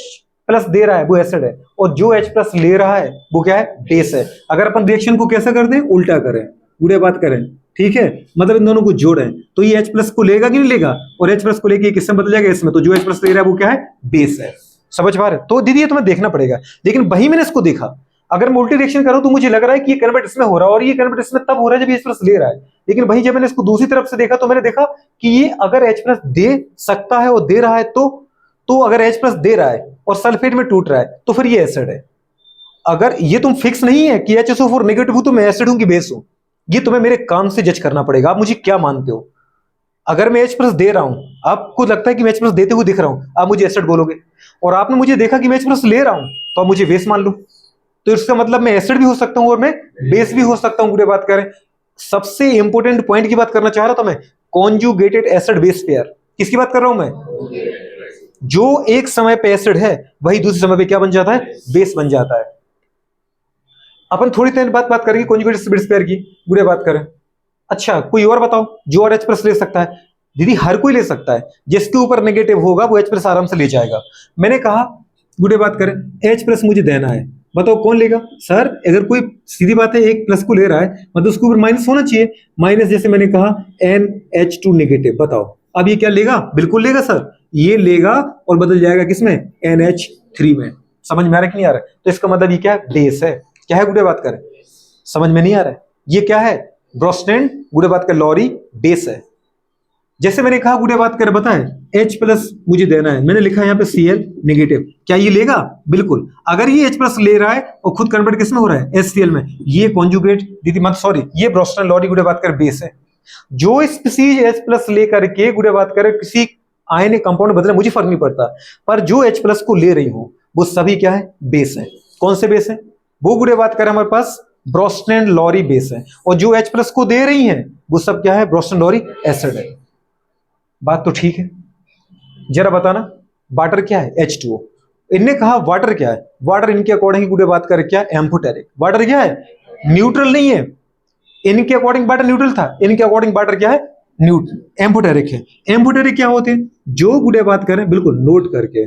प्लस दे रहा है वो एसिड है और जो H प्लस ले रहा है वो क्या है? बेस है। अगर अपन रिएक्शन को कैसा कर दें? उल्टा करें, बुरे बात करें, ठीक है, मतलब इन दोनों को जोड़ें तो ये H प्लस को लेगा कि नहीं लेगा? और H प्लस को लेके किसमें बदल जाएगा? इसमें। तो जो H प्लस ले रहा है वो क्या है? बेस है। समझ पा रहे? तो दीदी ये तुम्हें देखना पड़ेगा। लेकिन वही मैंने इसको देखा, अगर मैं उल्टी रिएक्शन करूं तो मुझे लग रहा है कि ये कन्वर्ट इसमें हो रहा है और ये कन्वर्ट इसमें तब हो रहा है जब ये H प्लस ले रहा है। लेकिन वही जब मैंने इसको दूसरी तरफ से देखा तो मैंने देखा कि ये अगर H प्लस दे सकता है और दे रहा है तो अगर H प्लस दे रहा है और सल्फेट में टूट रहा है तो फिर ये एसिड है। अगर ये तुम फिक्स नहीं है कि HSO4 नेगेटिव हूं तो मैं एसिड हूं कि बेस हूं, ये तुम्हें मेरे काम से जज करना पड़ेगा। आप मुझे क्या मानते हो? अगर मैं H प्लस दे रहा हूं, आपको लगता है कि मैं H प्लस देते हुए दिख रहा हूं, आप मुझे एसिड बोलोगे। और आपने मुझे देखा कि मैं H प्लस ले रहा हूं तो आप मुझे बेस मान लो। तो इसका मतलब मैं एसिड भी हो सकता हूं और मैं बेस भी हो सकता हूं। पूरे बात करें, सबसे इंपॉर्टेंट पॉइंट की बात करना चाह रहा था मैं, कॉन्जुगेटेड एसिड बेस पेयर। किसकी बात कर रहा हूं मैं? जो एक समय पे एसिड है वही दूसरे समय पे क्या बन जाता है? बेस बन जाता है। अपन थोड़ी देर बात करेंगे कॉन्जुगेटेड बेस पेयर की। बुरे बात करें, अच्छा कोई और बताओ जो और H प्लस ले सकता है? दीदी हर कोई ले सकता है, जिसके ऊपर नेगेटिव होगा वो H प्लस आराम से ले जाएगा। मैंने कहा गुडे बात करें, H प्लस मुझे देना है, बताओ कौन लेगा? सर अगर कोई सीधी बात है एक प्लस को ले रहा है मतलब उसके ऊपर माइनस होना चाहिए। माइनस जैसे मैंने कहा NH2 नेगेटिव, बताओ अब ये क्या लेगा? बिल्कुल लेगा सर, ये लेगा और बदल जाएगा किसमें? NH3 में। समझ में आ रहा है कि नहीं आ रहा है? तो इसका मतलब ये क्या है? बेस है। क्या है गुडे बात करें? समझ में नहीं आ रहा है? ये क्या है? ब्रोस्टेंड गुडे बात कर लॉरी बेस है। जैसे मैंने कहा गुडे बात कर बताए H प्लस मुझे देना है, मैंने लिखा यहाँ पे Cl नेगेटिव, क्या ये लेगा? बिल्कुल। अगर ये H प्लस ले रहा है और खुद कन्वर्ट किसमें हो रहा है? HCl में, ये कॉन्जुगेट दीदी मत सॉरी ये ब्रोस्टेंड लॉरी गुडे बात कर बेस है। जो स्पीसीज H प्लस लेकर के गुडे बात करे किसी आयन कंपाउंड बदले मुझे फर्क नहीं पड़ता, पर जो H प्लस को ले रही हो वो सभी क्या है? बेस है। कौन से बेस है? वो गुडे बात करें हमारे पास ब्रोस्टेंड लॉरी बेस है, और जो H प्लस को दे रही हैं वो सब क्या है? ब्रोस्टेंड लॉरी एसिड है। बात तो ठीक है, जरा बताना वाटर क्या है? H2O। इनने कहा वाटर क्या है? वाटर इनके अकॉर्डिंग गुडे बात करे क्या? एम्फोटेरिक। वाटर क्या है? न्यूट्रल नहीं है। इनके अकॉर्डिंग वाटर न्यूट्रल था, इनके अकॉर्डिंग वाटर क्या है? न्यूट्रल एम्फोटेरिक है। एम्फोटेरिक क्या होते हैं? जो गुडे बात करें बिल्कुल नोट करके,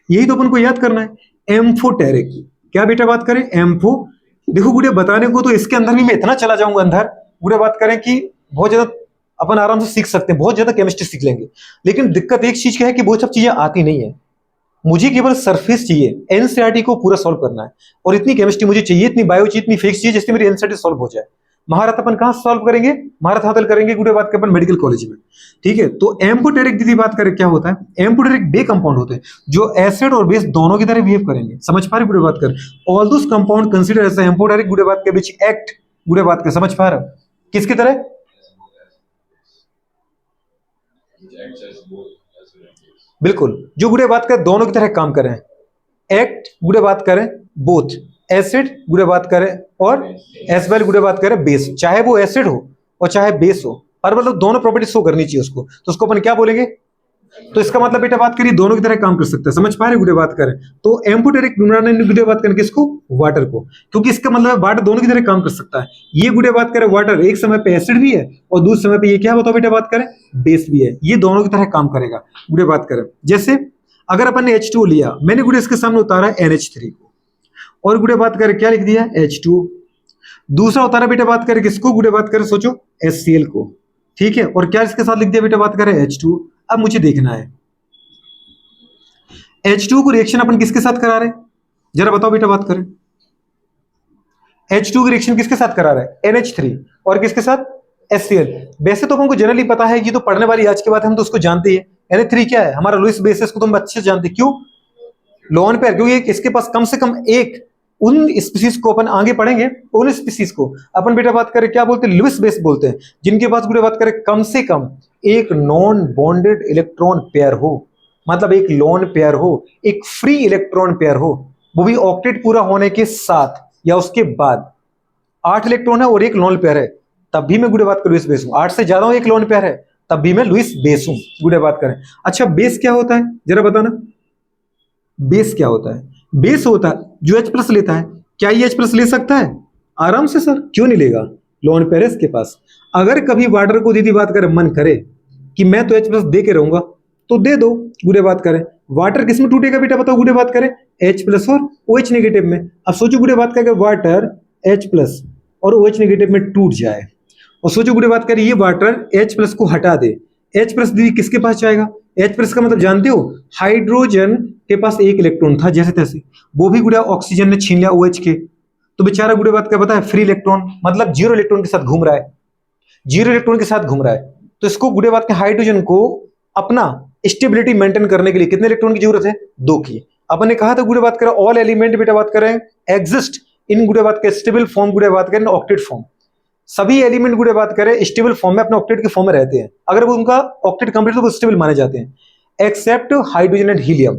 यही तो अपन को याद करना है। एम्फोटेरिक क्या बेटा बात करें? एम्फो। देखो गुड़े बताने को तो इसके अंदर भी मैं इतना चला जाऊंगा अंदर, गुड़े बात करें कि बहुत ज्यादा अपन आराम से सीख सकते हैं, बहुत ज्यादा केमिस्ट्री सीख लेंगे। लेकिन दिक्कत एक चीज क्या है कि वो सब चीजें आती नहीं है। मुझे केवल सरफेस चाहिए, एनसीईआरटी को पूरा सॉल्व करना है, और इतनी केमिस्ट्री मुझे चाहिए, इतनी बायो चाहिए, इतनी फिजिक्स चाहिए जिससे मेरी एनसीईआरटी सॉल्व हो जाए। महारत अपन कहां सॉल्व करेंगे? महारत हासिल करेंगे गुड़े बात के अपन मेडिकल कॉलेज में। ठीक है, तो एम्फोटेरिक यदि बात करें क्या होता है, एम्फोटेरिक बे कंपाउंड होते हैं जो एसिड और बेस दोनों की तरह बिहेव करेंगे। समझ पा रहे गुड़े बात कर? All those compound consider as amphoteric गुड़े बात के बीच एक्ट गुड़े बात कर, समझ पा रहे किसकी तरह? बिल्कुल, जो गुड़े बात कर दोनों की तरह काम करें, एक्ट गुड़े बात करें बोथ, एसिड गुड़े बात करें और एस वेल गुड़े बात करें बेस, चाहे वो एसिड हो और चाहे बेस हो, पर मतलब दोनों प्रॉपर्टी शो करनी चाहिए उसको, तो उसको अपन क्या बोलेंगे? तो इसका मतलब बेटा बात करिए दोनों की तरह काम कर सकते हैं। समझ पा रहे गुड़े बात करें? तो एम्फोटेरिक गुड़े बात करें किसको? वाटर को, क्योंकि इसका मतलब वाटर दोनों की तरह काम कर सकता है। ये गुड़े बात करें वाटर एक समय पे एसिड भी है और दूसरे समय पे ये क्या बताओ बेटा बात करें बेस भी है, ये दोनों की तरह काम करेगा गुड़े बात करें। जैसे अगर अपन ने H2 लिया, मैंने गुड़े इसके सामने उतारा NH3 को, और गुड़े बात करें क्या लिख दिया H2, दूसरा उतारा बेटा बात करें किसको? गुड़े बात करें सोचो HCl को, ठीक है, और क्या इसके साथ लिख दिया बेटा बात करें H2। अब मुझे देखना है H2 को रिएक्शन अपन किसके साथ करा रहे हैं, जरा बताओ बेटा बात करें। H2 की रिएक्शन किसके साथ करा रहा है? NH3, और किसके साथ? HCl। वैसे तो हमको जनरली पता है, ये तो पढ़ने वाली आज की बात है, हम तो उसको जानते हैं। NH3 क्या है? हमारा लुईस बेस, को तुम अच्छे से जानते। क्यों? लोन पेयर, क्योंकि इसके पास कम से कम एक, उन स्पीसीज को अपन आगे पढ़ेंगे, उन स्पीसीज को अपन बेटा बात करें क्या बोलते हैं? लुईस बेस बोलते हैं, जिनके पास बेटा बात करें कम से कम एक नॉन बॉन्डेड इलेक्ट्रॉन पेयर हो, मतलब एक लोन पेयर हो, एक फ्री इलेक्ट्रॉन पेयर हो, वो भी ऑक्टेट पूरा होने के साथ या उसके बाद। 8 इलेक्ट्रॉन है और एक लोन पेयर है, तब भी मैं गुड़े बात कर लुईस बेस हूं। 8 से ज्यादा एक लोन पेयर है, तब भी मैं लुईस बेस हूं, गुड़े बात करें। अच्छा, बेस क्या होता है जरा बताना? बेस क्या होता है? बेस होता है जो H प्लस लेता है। क्या ये H प्लस ले सकता है? आराम से सर, क्यों नहीं लेगा? लोन पेयर है इसके पास। अगर कभी वाटर को दीदी बात करें मन करे कि मैं तो H प्लस दे के रहूंगा, तो दे दो गुड़े बात करें। वाटर किस में टूटेगा बेटा बताओ गुड़े बात करें? H प्लस और OH नेगेटिव में। अब सोचो गुड़े बात करें वाटर H प्लस और OH नेगेटिव में टूट जाए, और सोचो गुड़े बात करें ये वाटर H प्लस को हटा दे, H प्लस दीदी किसके पास जाएगा? H प्लस का मतलब जानते हो? हाइड्रोजन के पास एक इलेक्ट्रॉन था जैसे तैसे, वो भी गुड़े ऑक्सीजन ने छीन लिया OH के, तो बेचारा गुड़े बात क्या पता है? फ्री इलेक्ट्रॉन, मतलब जीरो इलेक्ट्रॉन के साथ घूम रहा है, जीरो इलेक्ट्रॉन के साथ घूम रहा है। तो इसको गुड़े बात के हाइड्रोजन को अपना स्टेबिलिटी मेंटेन करने के लिए कितने इलेक्ट्रॉन की जरूरत है? 2 की। अपन ने कहा था गुड़े बात करें ऑल एलिमेंट बेटा बात करें एग्जिस्ट इन गुड़े बात के स्टेबल फॉर्म, गुड़े बात करें ऑक्टेट फॉर्म। सभी एलिमेंट गुड़े बात करें स्टेबल फॉर्म में अपने ऑक्टेट के फॉर्म में रहते हैं, अगर वो उनका ऑक्टेट कंप्लीट तो वो स्टेबल माने जाते हैं, except hydrogen and helium.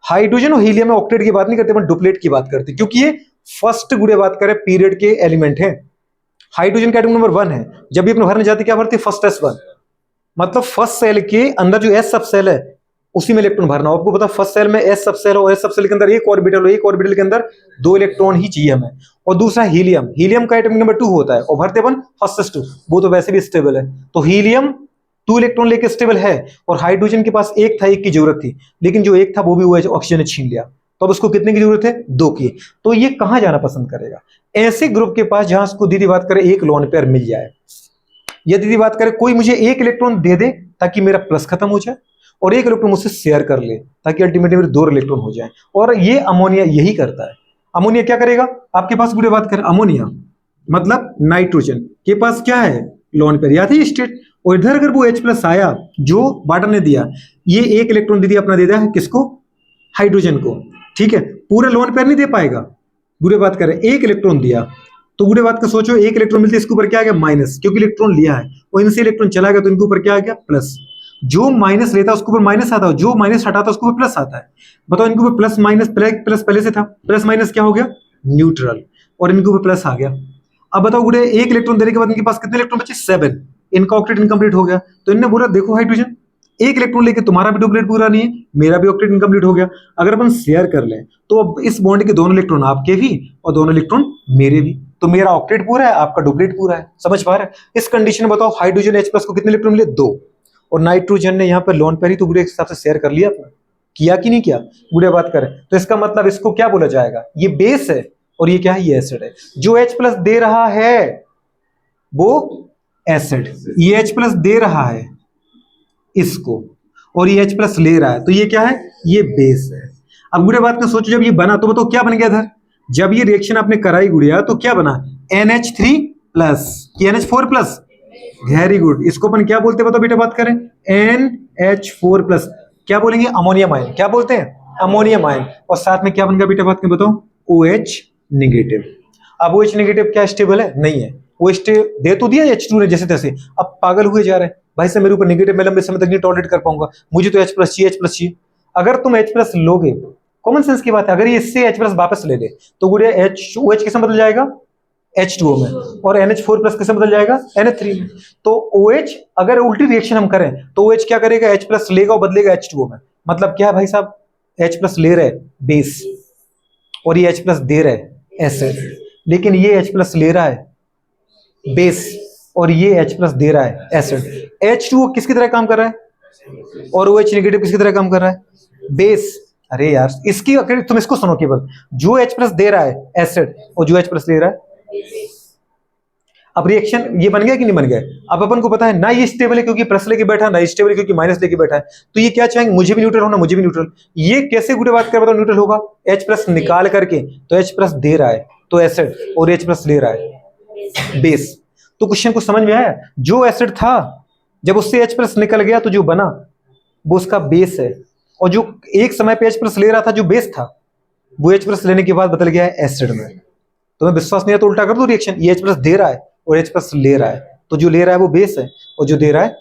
Hydrogen और हीलियम में ऑक्टेट की बात नहीं करते, अपन डुप्लेट की बात करते, क्योंकि ये फर्स्ट गुड़े बात करें पीरियड के एलिमेंट है। हाइड्रोजन का एटम नंबर 1 है, जब भी अपने भरने जाती क्या भरती? फर्स्ट S1, मतलब फर्स्ट सेल के अंदर जो S सब सेल है उसी में इलेक्ट्रॉन भरना। आपको पता फर्स्ट सेल में S सब सेल और S सब सेल के अंदर एक ऑर्बिटल हो, एक ऑर्बिटल के अंदर 2 इलेक्ट्रॉन ही चाहिए हमें। और दूसरा हीलियम, हीलियम का एटम नंबर 2 होता है और भरते अपन फर्स्ट 2, वो तो वैसे भी स्टेबल है। तो हीलियम 2 इलेक्ट्रॉन लेके स्टेबल है, और हाइड्रोजन के पास एक था, एक की जरूरत थी, लेकिन जो एक था वो भी हुआ ऑक्सीजन ने छीन लिया, तो अब उसको कितने की जरूरत है? 2 की। तो ये कहां जाना पसंद करेगा? ऐसे ग्रुप के पास जहां उसको दीदी बात करे एक लोन पेयर मिल जाए। या दीदी बात करे कोई मुझे एक इलेक्ट्रॉन दे दे ताकि मेरा प्लस खत्म हो जाए, और एक इलेक्ट्रॉन मुझसे शेयर कर ले ताकि अल्टीमेटली मेरे 2 इलेक्ट्रॉन हो जाए। और ये अमोनिया यही करता है। अमोनिया क्या करेगा? आपके पास गुड़े बात करें अमोनिया मतलब नाइट्रोजन के पास क्या है? लोन पेयर, याद है स्टेट। और इधर अगर वो H प्लस आया जो वाटर ने दिया, ये एक इलेक्ट्रॉन दीदी अपना दे दिया है किसको? हाइड्रोजन को, ठीक है। पूरा लोन पेयर नहीं दे पाएगा, गुड़े बात करें एक इलेक्ट्रॉन दिया, तो गुड़े बात का सोचो एक इलेक्ट्रॉन मिलते इसके ऊपर क्या आ गया? माइनस, क्योंकि इलेक्ट्रॉन लिया है, और इनसे इलेक्ट्रॉन चला गया तो इनके ऊपर क्या आ गया? प्लस। जो माइनस लेता है उसके ऊपर माइनस आता है, जो माइनस हटाता है उसके ऊपर प्लस आता है। बताओ इनके ऊपर प्लस माइनस, प्लस पहले से था, प्लस माइनस क्या हो गया? न्यूट्रल, और इनके ऊपर प्लस आ गया। अब बताओ गुड़े एक इलेक्ट्रॉन देने के बाद इनके पास कितने इलेक्ट्रॉन बचे? 7। इनका ऑक्टेट इनकम्प्लीट हो गया, तो इन्होंने बोला देखो हाइड्रोजन एक इलेक्ट्रॉन लेके तुम्हारा भी ऑक्टेट पूरा नहीं है, मेरा भी ऑक्टेट इनकम्प्लीट हो गया। अगर अपन शेयर कर लें तो अब इस बॉन्ड के दोनों इलेक्ट्रॉन आपके भी और दोनों इलेक्ट्रॉन मेरे भी, तो मेरा ऑक्टेट पूरा है, आपका डुप्लेट पूरा है। समझ पा रहे हैं? इस कंडीशन में बताओ हाइड्रोजन H प्लस को कितने इलेक्ट्रॉन मिले? 2, और नाइट्रोजन ने यहाँ पर लोन पेयर ही तो गुड़े के हिसाब से शेयर कर लिया अपना, किया कि नहीं किया? गुड़े बात करें तो इसका मतलब इसको क्या बोला जाएगा? ये बेस है और ये क्या है? ये एसिड है। जो H प्लस दे रहा है वो एसिड, ये H प्लस दे रहा है इसको, और ये H प्लस ले रहा है, तो ये क्या है? ये बेस है। अब गुड़िया बात में सोचो, जब ये बना तो बताओ क्या बन गया इधर, जब ये रिएक्शन आपने कराई गुड़िया तो क्या बना, NH3 प्लस कि NH4 प्लस, वेरी गुड। इसको अपन क्या बोलते हैं बताओ बेटा, बात करें NH4 प्लस, क्या बोलेंगे, अमोनियम आयन, क्या बोलते हैं, अमोनियम आयन। और साथ में क्या बन गया बेटा, बात करें बताओ, OH नेगेटिव। अब OH नेगेटिव क्या स्टेबल है, नहीं है, वो दे तो दिया H2 ने जैसे तैसे, अब पागल हुए जा रहे हैं, भाई साहब मेरे ऊपर नेगेटिव मैं लंबे समय तक नहीं टॉलरेट कर पाऊंगा, मुझे तो H प्लस चाहिए, H प्लस चाहिए। अगर तुम H प्लस लोगे, कॉमन सेंस की बात है, अगर ये इससे H प्लस वापस ले ले तो गुड़िया OH किसमें बदल जाएगा, H2O में, और NH4 प्लस किसमें बदल जाएगा, NH3 में। तो OH अगर उल्टी रिएक्शन हम करें तो OH क्या करेगा, H प्लस लेगा और बदलेगा H2O में। मतलब क्या है भाई साहब, H प्लस ले रहा है बेस और ये H प्लस दे रहा है एसिड, लेकिन ये H प्लस ले रहा है बेस और ये H प्लस दे रहा है एसिड। H2O किसकी तरह काम कर रहा है और OH नेगेटिव किसकी तरह काम कर रहा है, बेस। अरे यार इसकी तुम इसको सुनो, केवल जो H प्लस दे रहा है एसिड और जो H प्लस ले रहा है, अब रिएक्शन ये बन गया कि नहीं बन गया। अब अपन को पता है ना ये स्टेबल है क्योंकि प्लस लेके बैठा, ना स्टेबल है क्योंकि माइनस लेके बैठा है, तो ये क्या चाहेंगे, मुझे भी न्यूट्रल होना, मुझे भी न्यूट्रल। ये कैसे गुड़े बात कर बताओ न्यूट्रल होगा, H प्लस निकाल करके, तो H प्लस दे रहा है तो एसिड और H प्लस ले रहा है बेस। तो क्वेश्चन को समझ में आया, जो एसिड था जब उससे H प्लस निकल गया तो जो बना वो उसका बेस है, और जो एक समय पे H प्लस ले रहा था जो बेस था वो H प्लस लेने के बाद बदल गया है एसिड में। तुम्हें विश्वास नहीं है तो उल्टा कर दो रिएक्शन, ये H प्लस दे रहा है और H प्लस ले रहा है, तो जो ले रहा है वो बेस है और जो दे रहा है,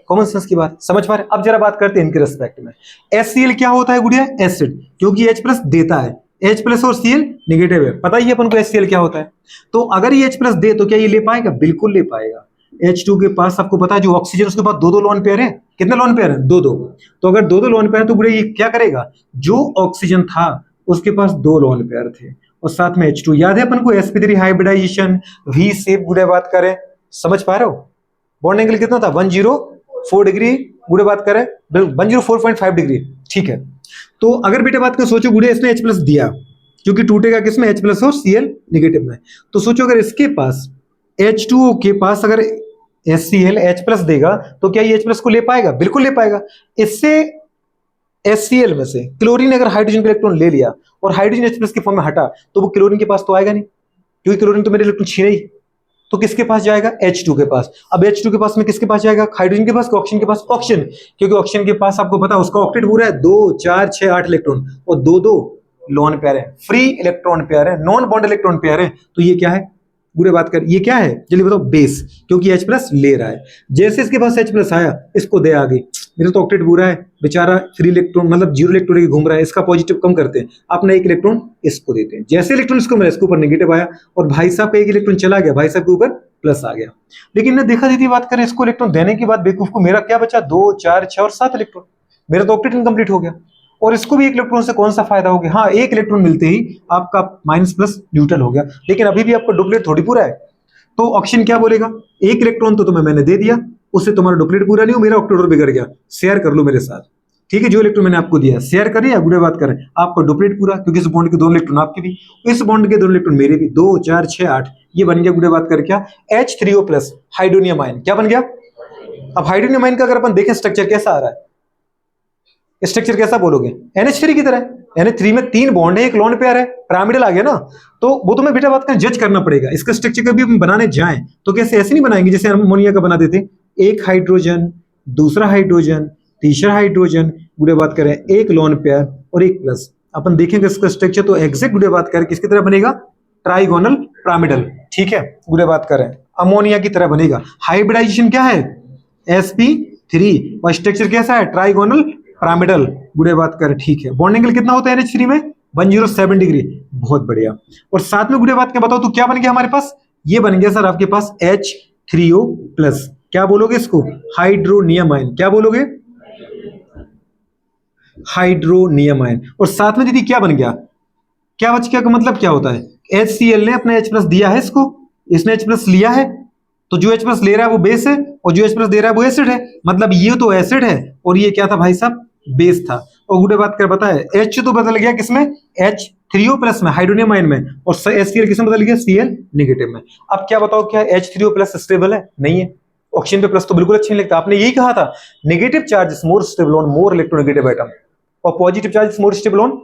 कॉमन सेंस की बात समझ पा रहे। अब जरा बात करते हैं इनके रिस्पेक्ट में। HCl क्या होता है गुड़िया, एसिड, क्योंकि H प्लस देता है, H प्लस और Cl नेगेटिव है, पता ही अपन को HCl क्या होता है। तो अगर ये H प्लस दे तो क्या ये ले पाएगा, बिल्कुल ले पाएगा। H2 के पास आपको पता है जो ऑक्सीजन उसके पास दो लोन पेयर है, कितने लोन पेयर है, दो। तो अगर दो लोन पेयर है तो गुड़िया ये क्या करेगा, जो ऑक्सीजन था उसके पास दो लोन पेयर थे और साथ में H2, याद है अपन को sp3 हाइब्रिडाइजेशन V शेप गुड़े बात करें, समझ पा रहे हो। बॉन्ड एंगल कितना था, 104 डिग्री गुड़े बात करें, 104.5 डिग्री, ठीक है। तो अगर बेटे बात करें, सोचो गुड़े इसने H प्लस दिया क्योंकि टूटेगा किसमें, H प्लस और Cl नेगेटिव में। तो सोचो अगर इसके पास H2O के पास अगर HCl H प्लस देगा तो क्या ये H प्लस को ले पाएगा, बिल्कुल ले पाएगा। इससे HCl में से क्लोरीन अगर हाइड्रोजन का इलेक्ट्रॉन ले लिया और हाइड्रोजन H प्लस के फॉर्म में हटा तो वो क्लोरीन के पास तो आएगा नहीं, क्योंकि क्लोरीन तो मेरे इलेक्ट्रॉन छीने ही, तो किसके पास जाएगा, H2 के पास। अब H2 के पास में किसके पास जाएगा, हाइड्रोजन के पास, ऑक्सीजन के पास, ऑक्सीजन, क्योंकि ऑक्सीजन के पास आपको पता है उसका ऑक्टेट पूरा है 2 4 6 8 इलेक्ट्रॉन और दो लोन पेयर है, फ्री इलेक्ट्रॉन पेयर है, नॉन बॉन्ड इलेक्ट्रॉन पेयर है। तो ये क्या है पूरे बात कर, ये क्या है जल्दी बताओ, बेस, क्योंकि H प्लस ले रहा है। जैसे इसके पास H प्लस आया इसको दे आ गई, मेरा तो ऑक्टेट पूरा है बेचारा, फ्री इलेक्ट्रॉन मतलब 0 इलेक्ट्रॉन लेके घूम रहा है, इसका पॉजिटिव कम करते हैं, अपना एक इलेक्ट्रॉन इसको देते हैं। जैसे इलेक्ट्रॉन इसको मिला इसके ऊपर नेगेटिव आया और भाई साहब पे एक इलेक्ट्रॉन चला गया, भाई साहब के ऊपर प्लस आ गया। लेकिन ना देखा दीदी बात करें, इसको इलेक्ट्रॉन देने के बाद बेवकूफ को मेरा क्या बचा, 2 4 6 और 7 इलेक्ट्रॉन, मेरा तो ऑक्टेट इनकम्प्लीट हो गया। और इसको भी एक इलेक्ट्रॉन से कौन सा फायदा हो गया, हाँ एक इलेक्ट्रॉन मिलते ही आपका माइनस प्लस न्यूट्रल हो गया, लेकिन अभी भी आपका डुप्लीट थोड़ी पूरा है। तो ऑक्सीजन क्या बोलेगा, एक इलेक्ट्रॉन तो तुम्हें मैंने दे दिया, उससे तुम्हारा डुप्लीट पूरा नहीं हो, मेरा ऑक्टेट और बिगड़ गया, शेयर कर लो मेरे साथ, ठीक है। जो इलेक्ट्रॉन मैंने आपको दिया शेयर करिए, गुड़े बात करें, आपका डुप्लीट पूरा, क्योंकि इस बॉन्ड के दोनों इलेक्ट्रॉन आपके भी, इस बॉन्ड के दोनों इलेक्ट्रॉन मेरे भी, 2 4 6 8, ये बन गया गुड़े बात कर क्या, H3O प्लस हाइड्रोनियम आयन, क्या बन गया। अब हाइड्रोनियम आयन का अगर अपन देखें स्ट्रक्चर कैसा आ रहा है, स्ट्रक्चर कैसा बोलोगे, NH3 की तरह। NH3 में 3 बॉन्ड है, एक लोन पेयर है, पिरामिडल आ गया ना, तो वो तुम्हें बेटा बात कर जज करना पड़ेगा। इसका स्ट्रक्चर कभी हम बनाने जाएं तो कैसे, ऐसे नहीं बनाएंगे जैसे अमोनिया का बना देते, एक हाइड्रोजन, दूसरा हाइड्रोजन, तीसरा हाइड्रोजन, गुड़े बात करें एक लोन पेयर और एक प्लस। अपन देखेंगे इसका स्ट्रक्चर तो एग्जैक्ट गुड़े बात करें किसकी तरह बनेगा, ट्राइगोनल पिरामिडल, ठीक है। गुड़े बात करें अमोनिया की तरह बनेगा। हाइब्रिडाइजेशन क्या है, sp3, और स्ट्रक्चर कैसा है, ट्राइगोनल पिरामिडल, गुड़े बात करें, ठीक है। बॉन्ड एंगल कितना होता है NH3 में, 107 डिग्री, बहुत बढ़िया। और साथ में गुड़े बात क्या बताओ, तो क्या बन गया हमारे पास, ये बन गया सर आपके पास H3O प्लस, क्या बोलोगे इसको, हाइड्रोनियम आयन, क्या बोलोगे, हाइड्रोनियम आयन। और साथ में दीदी क्या बन गया, क्या बच गया का मतलब क्या होता है, HCl ने अपना H प्लस दिया है इसको, इसने H प्लस लिया है, तो जो H प्लस ले रहा है वो बेस है और जो H प्लस दे रहा है वो एसिड है, मतलब ये तो एसिड है और ये क्या था भाई साहब, बेस था। और गुड़े बात कर पता है H तो बदल गया किसमें, H3O प्लस में, हाइड्रोनियम आयन में, और HCl किसमें बदल गया, Cl नेगेटिव में। अब क्या बताओ क्या H3O प्लस स्टेबल है, नहीं है, ऑक्सीजन पे प्लस तो बिल्कुल अच्छा नहीं लगता, आपने यही कहा था negative charges more stable on more electronegative atom, और positive charge is more stable on,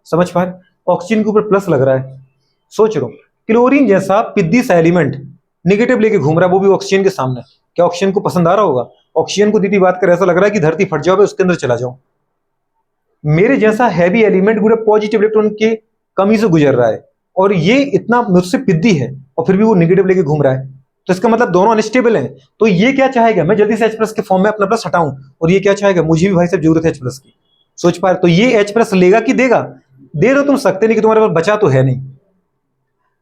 समझ पा रहे? ऑक्सीजन के ऊपर प्लस लग रहा है, सोच रहा हूं क्लोरीन जैसा पिद्दी सा एलिमेंट नेगेटिव लेके घूम रहा है, वो भी ऑक्सीजन के सामने। क्या ऑक्सीजन को पसंद आ रहा होगा? ऑक्सीजन को दीदी बात कर ऐसा लग रहा है कि धरती फट जाओ, उसके अंदर चला जाऊं। मेरे जैसा हैवी एलिमेंट पूरे पॉजिटिव इलेक्ट्रॉन की कमी से गुजर रहा है, और ये इतना मुझसे पिद्दी है और फिर भी वो नेगेटिव लेके घूम रहा है, तो इसका मतलब दोनों अनस्टेबल हैं। तो ये क्या चाहेगा, मैं जल्दी से H+ के फॉर्म में अपना प्लस हटाऊं, और ये क्या चाहेगा, मुझे भी भाई साहब जरूरत है H+ की। सोच पा रहे? तो ये H+ लेगा कि देगा? दे दो, तुम सकते नहीं कि तुम्हारे पास बचा तो है नहीं।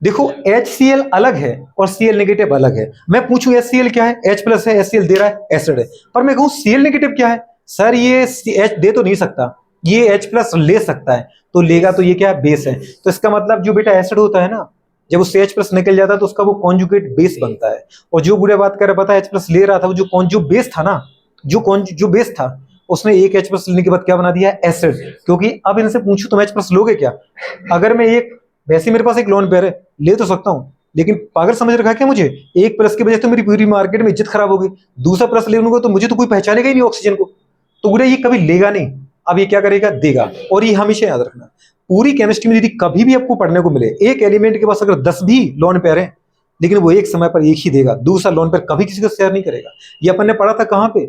देखो HCl अलग है और Cl नेगेटिव अलग है। मैं पूछूं HCl क्या है, H+ है, HCl दे रहा है, एसिड है। पर मैं कहूं Cl नेगेटिव क्या है, सर ये H दे तो नहीं सकता, ये H+ ले सकता है। तो लेगा तो ये क्या है, बेस है। तो इसका मतलब जो बेटा एसिड होता है ना, जब उससे H+ निकल जाता है तो उसका वो कॉन्जुगेट बेस बनता है। और जो बुढ़े बात कर रहा पता है H+ ले रहा था, वो जो बेस था ना, जो बेस था, उसने एक H+ लेने के बाद क्या बना दिया, एसिड। क्योंकि अब इनसे पूछूं तुम H+ लोगे क्या? अगर मैं एक, वैसे मेरे पास एक लोन पेयर है, ले तो सकता हूं, लेकिन पागल समझ रखा है क्या मुझे? एक प्लस की वजह से तो मेरी पूरी मार्केट में इज्जत खराब होगी। दूसरा प्लस ले लूंगा तो मुझे तो कोई पहचानेगा ही नहीं ऑक्सीजन को। तो बुढ़े ये कभी लेगा नहीं, अब ये क्या करेगा, देगा। और ये हमेशा याद रखना, पूरी केमिस्ट्री में यदि कभी भी आपको पढ़ने को मिले एक एलिमेंट के पास अगर 10 भी लोन पेयर है, लेकिन वो एक समय पर एक ही देगा, दूसरा लोन पेयर कभी किसी को शेयर नहीं करेगा। ये अपन ने पढ़ा था कहां पे,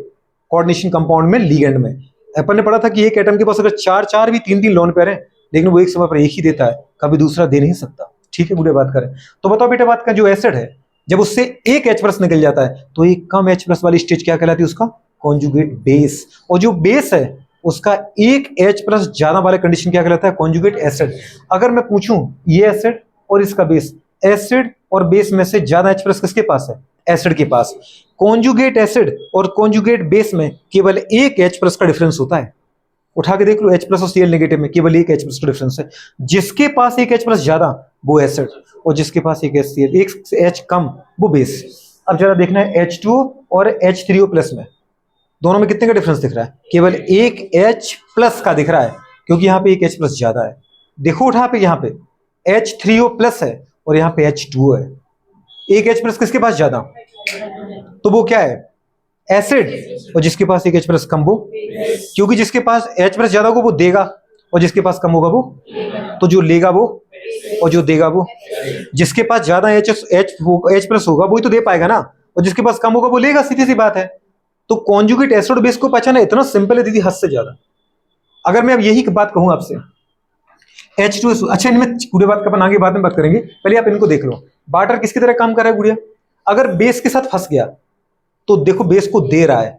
कोऑर्डिनेशन कंपाउंड में, लिगेंड में। अपन ने पढ़ा था कि एक एटम के पास अगर चार चार भी तीन तीन लोन पेयर है, लेकिन वो एक समय पर एक ही देता है, कभी दूसरा दे नहीं सकता। ठीक है, बुढ़े बात करें तो बताओ बेटा, बात का जो एसिड है, जब उससे एक H+ निकल जाता है तो एक कम H+ वाली स्टेज क्या कहलाती है, उसका कॉन्जुगेट बेस। और जो बेस है उसका एक H+ ज्यादा वाले कंडीशन क्या कहलाता है, कॉन्जुगेट एसिड। अगर मैं पूछूं ये एसिड और इसका बेस, एसिड और बेस में से ज्यादा H+ किसके पास है, एसिड के पास। कॉन्जुगेट एसिड और कॉन्जुगेट बेस में केवल एक H+ का डिफरेंस होता है। उठा के देख लो, H+ और Cl नेगेटिव में केवल एक H+ का डिफरेंस है। जिसके पास एक H+ ज्यादा वो एसिड, और जिसके पास एक Cl, एक H कम वो बेस। अब जरा देखना है H2O और H3O+ में, दोनों में कितने का डिफरेंस दिख रहा है, केवल एक H+ का दिख रहा है, क्योंकि यहाँ पे एक H+ ज्यादा है। देखो उठा पे, यहाँ पे H3O+ है और यहाँ पे H2O है। एक H+ किसके पास ज्यादा, तो वो क्या है, एसिड। और जिसके पास एक H+ कम वो, क्योंकि जिसके पास H+ ज्यादा होगा वो देगा, और जिसके पास कम होगा वो, तो जो लेगा वो और जो देगा वो। जिसके पास ज्यादा H+ होगा वही तो दे पाएगा ना, और जिसके पास कम होगा वो लेगा, सीधी सी बात है। तो कॉन्जुगेट एसिड बेस को पहचाना इतना सिंपल है दीदी, हद से ज्यादा। अगर मैं अब यही बात कहूं आपसे, H2SO, अच्छा इनमें पूरे बात का अपन आगे बाद में बात करेंगे, पहले आप इनको देख लो। वाटर किसकी तरह काम कर रहा है गुड़िया, अगर बेस के साथ फंस गया तो देखो बेस को दे रहा है,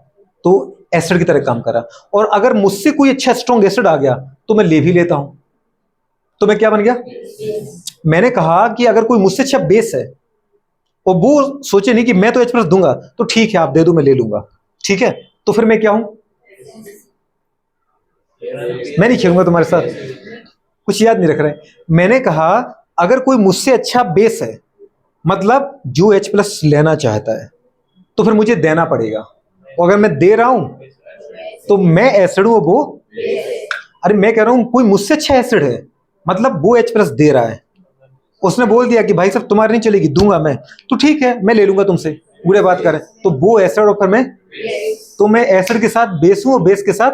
तो एसिड की तरह काम कर रहा है। और अगर मुझसे कोई अच्छा स्ट्रॉन्ग एसिड आ गया तो मैं ले भी लेता हूं, तो मैं क्या बन गया। मैंने कहा कि अगर कोई मुझसे अच्छा बेस है और वो सोचे नहीं कि मैं तो H+ दूंगा, तो ठीक है आप दे दो मैं ले लूंगा, ठीक है, तो फिर मैं क्या हूं, मैं नहीं खेलूंगा तुम्हारे साथ, कुछ याद नहीं रख रहे। मैंने कहा अगर कोई मुझसे अच्छा बेस है, मतलब जो H+ लेना चाहता है, तो फिर मुझे देना पड़ेगा। और अगर मैं दे रहा हूं तो मैं एसिड हूं, वो, अरे मैं कह रहा हूं कोई मुझसे अच्छा एसिड है, मतलब वो H+ दे रहा है, उसने बोल दिया कि भाई साहब तुम्हारी नहीं चलेगी, दूंगा मैं, तो ठीक है मैं ले लूंगा तुमसे, बुरे बात करें तो वो एसिड और फिर मैं, तो मैं एसिड के साथ बेस हूं और बेस के साथ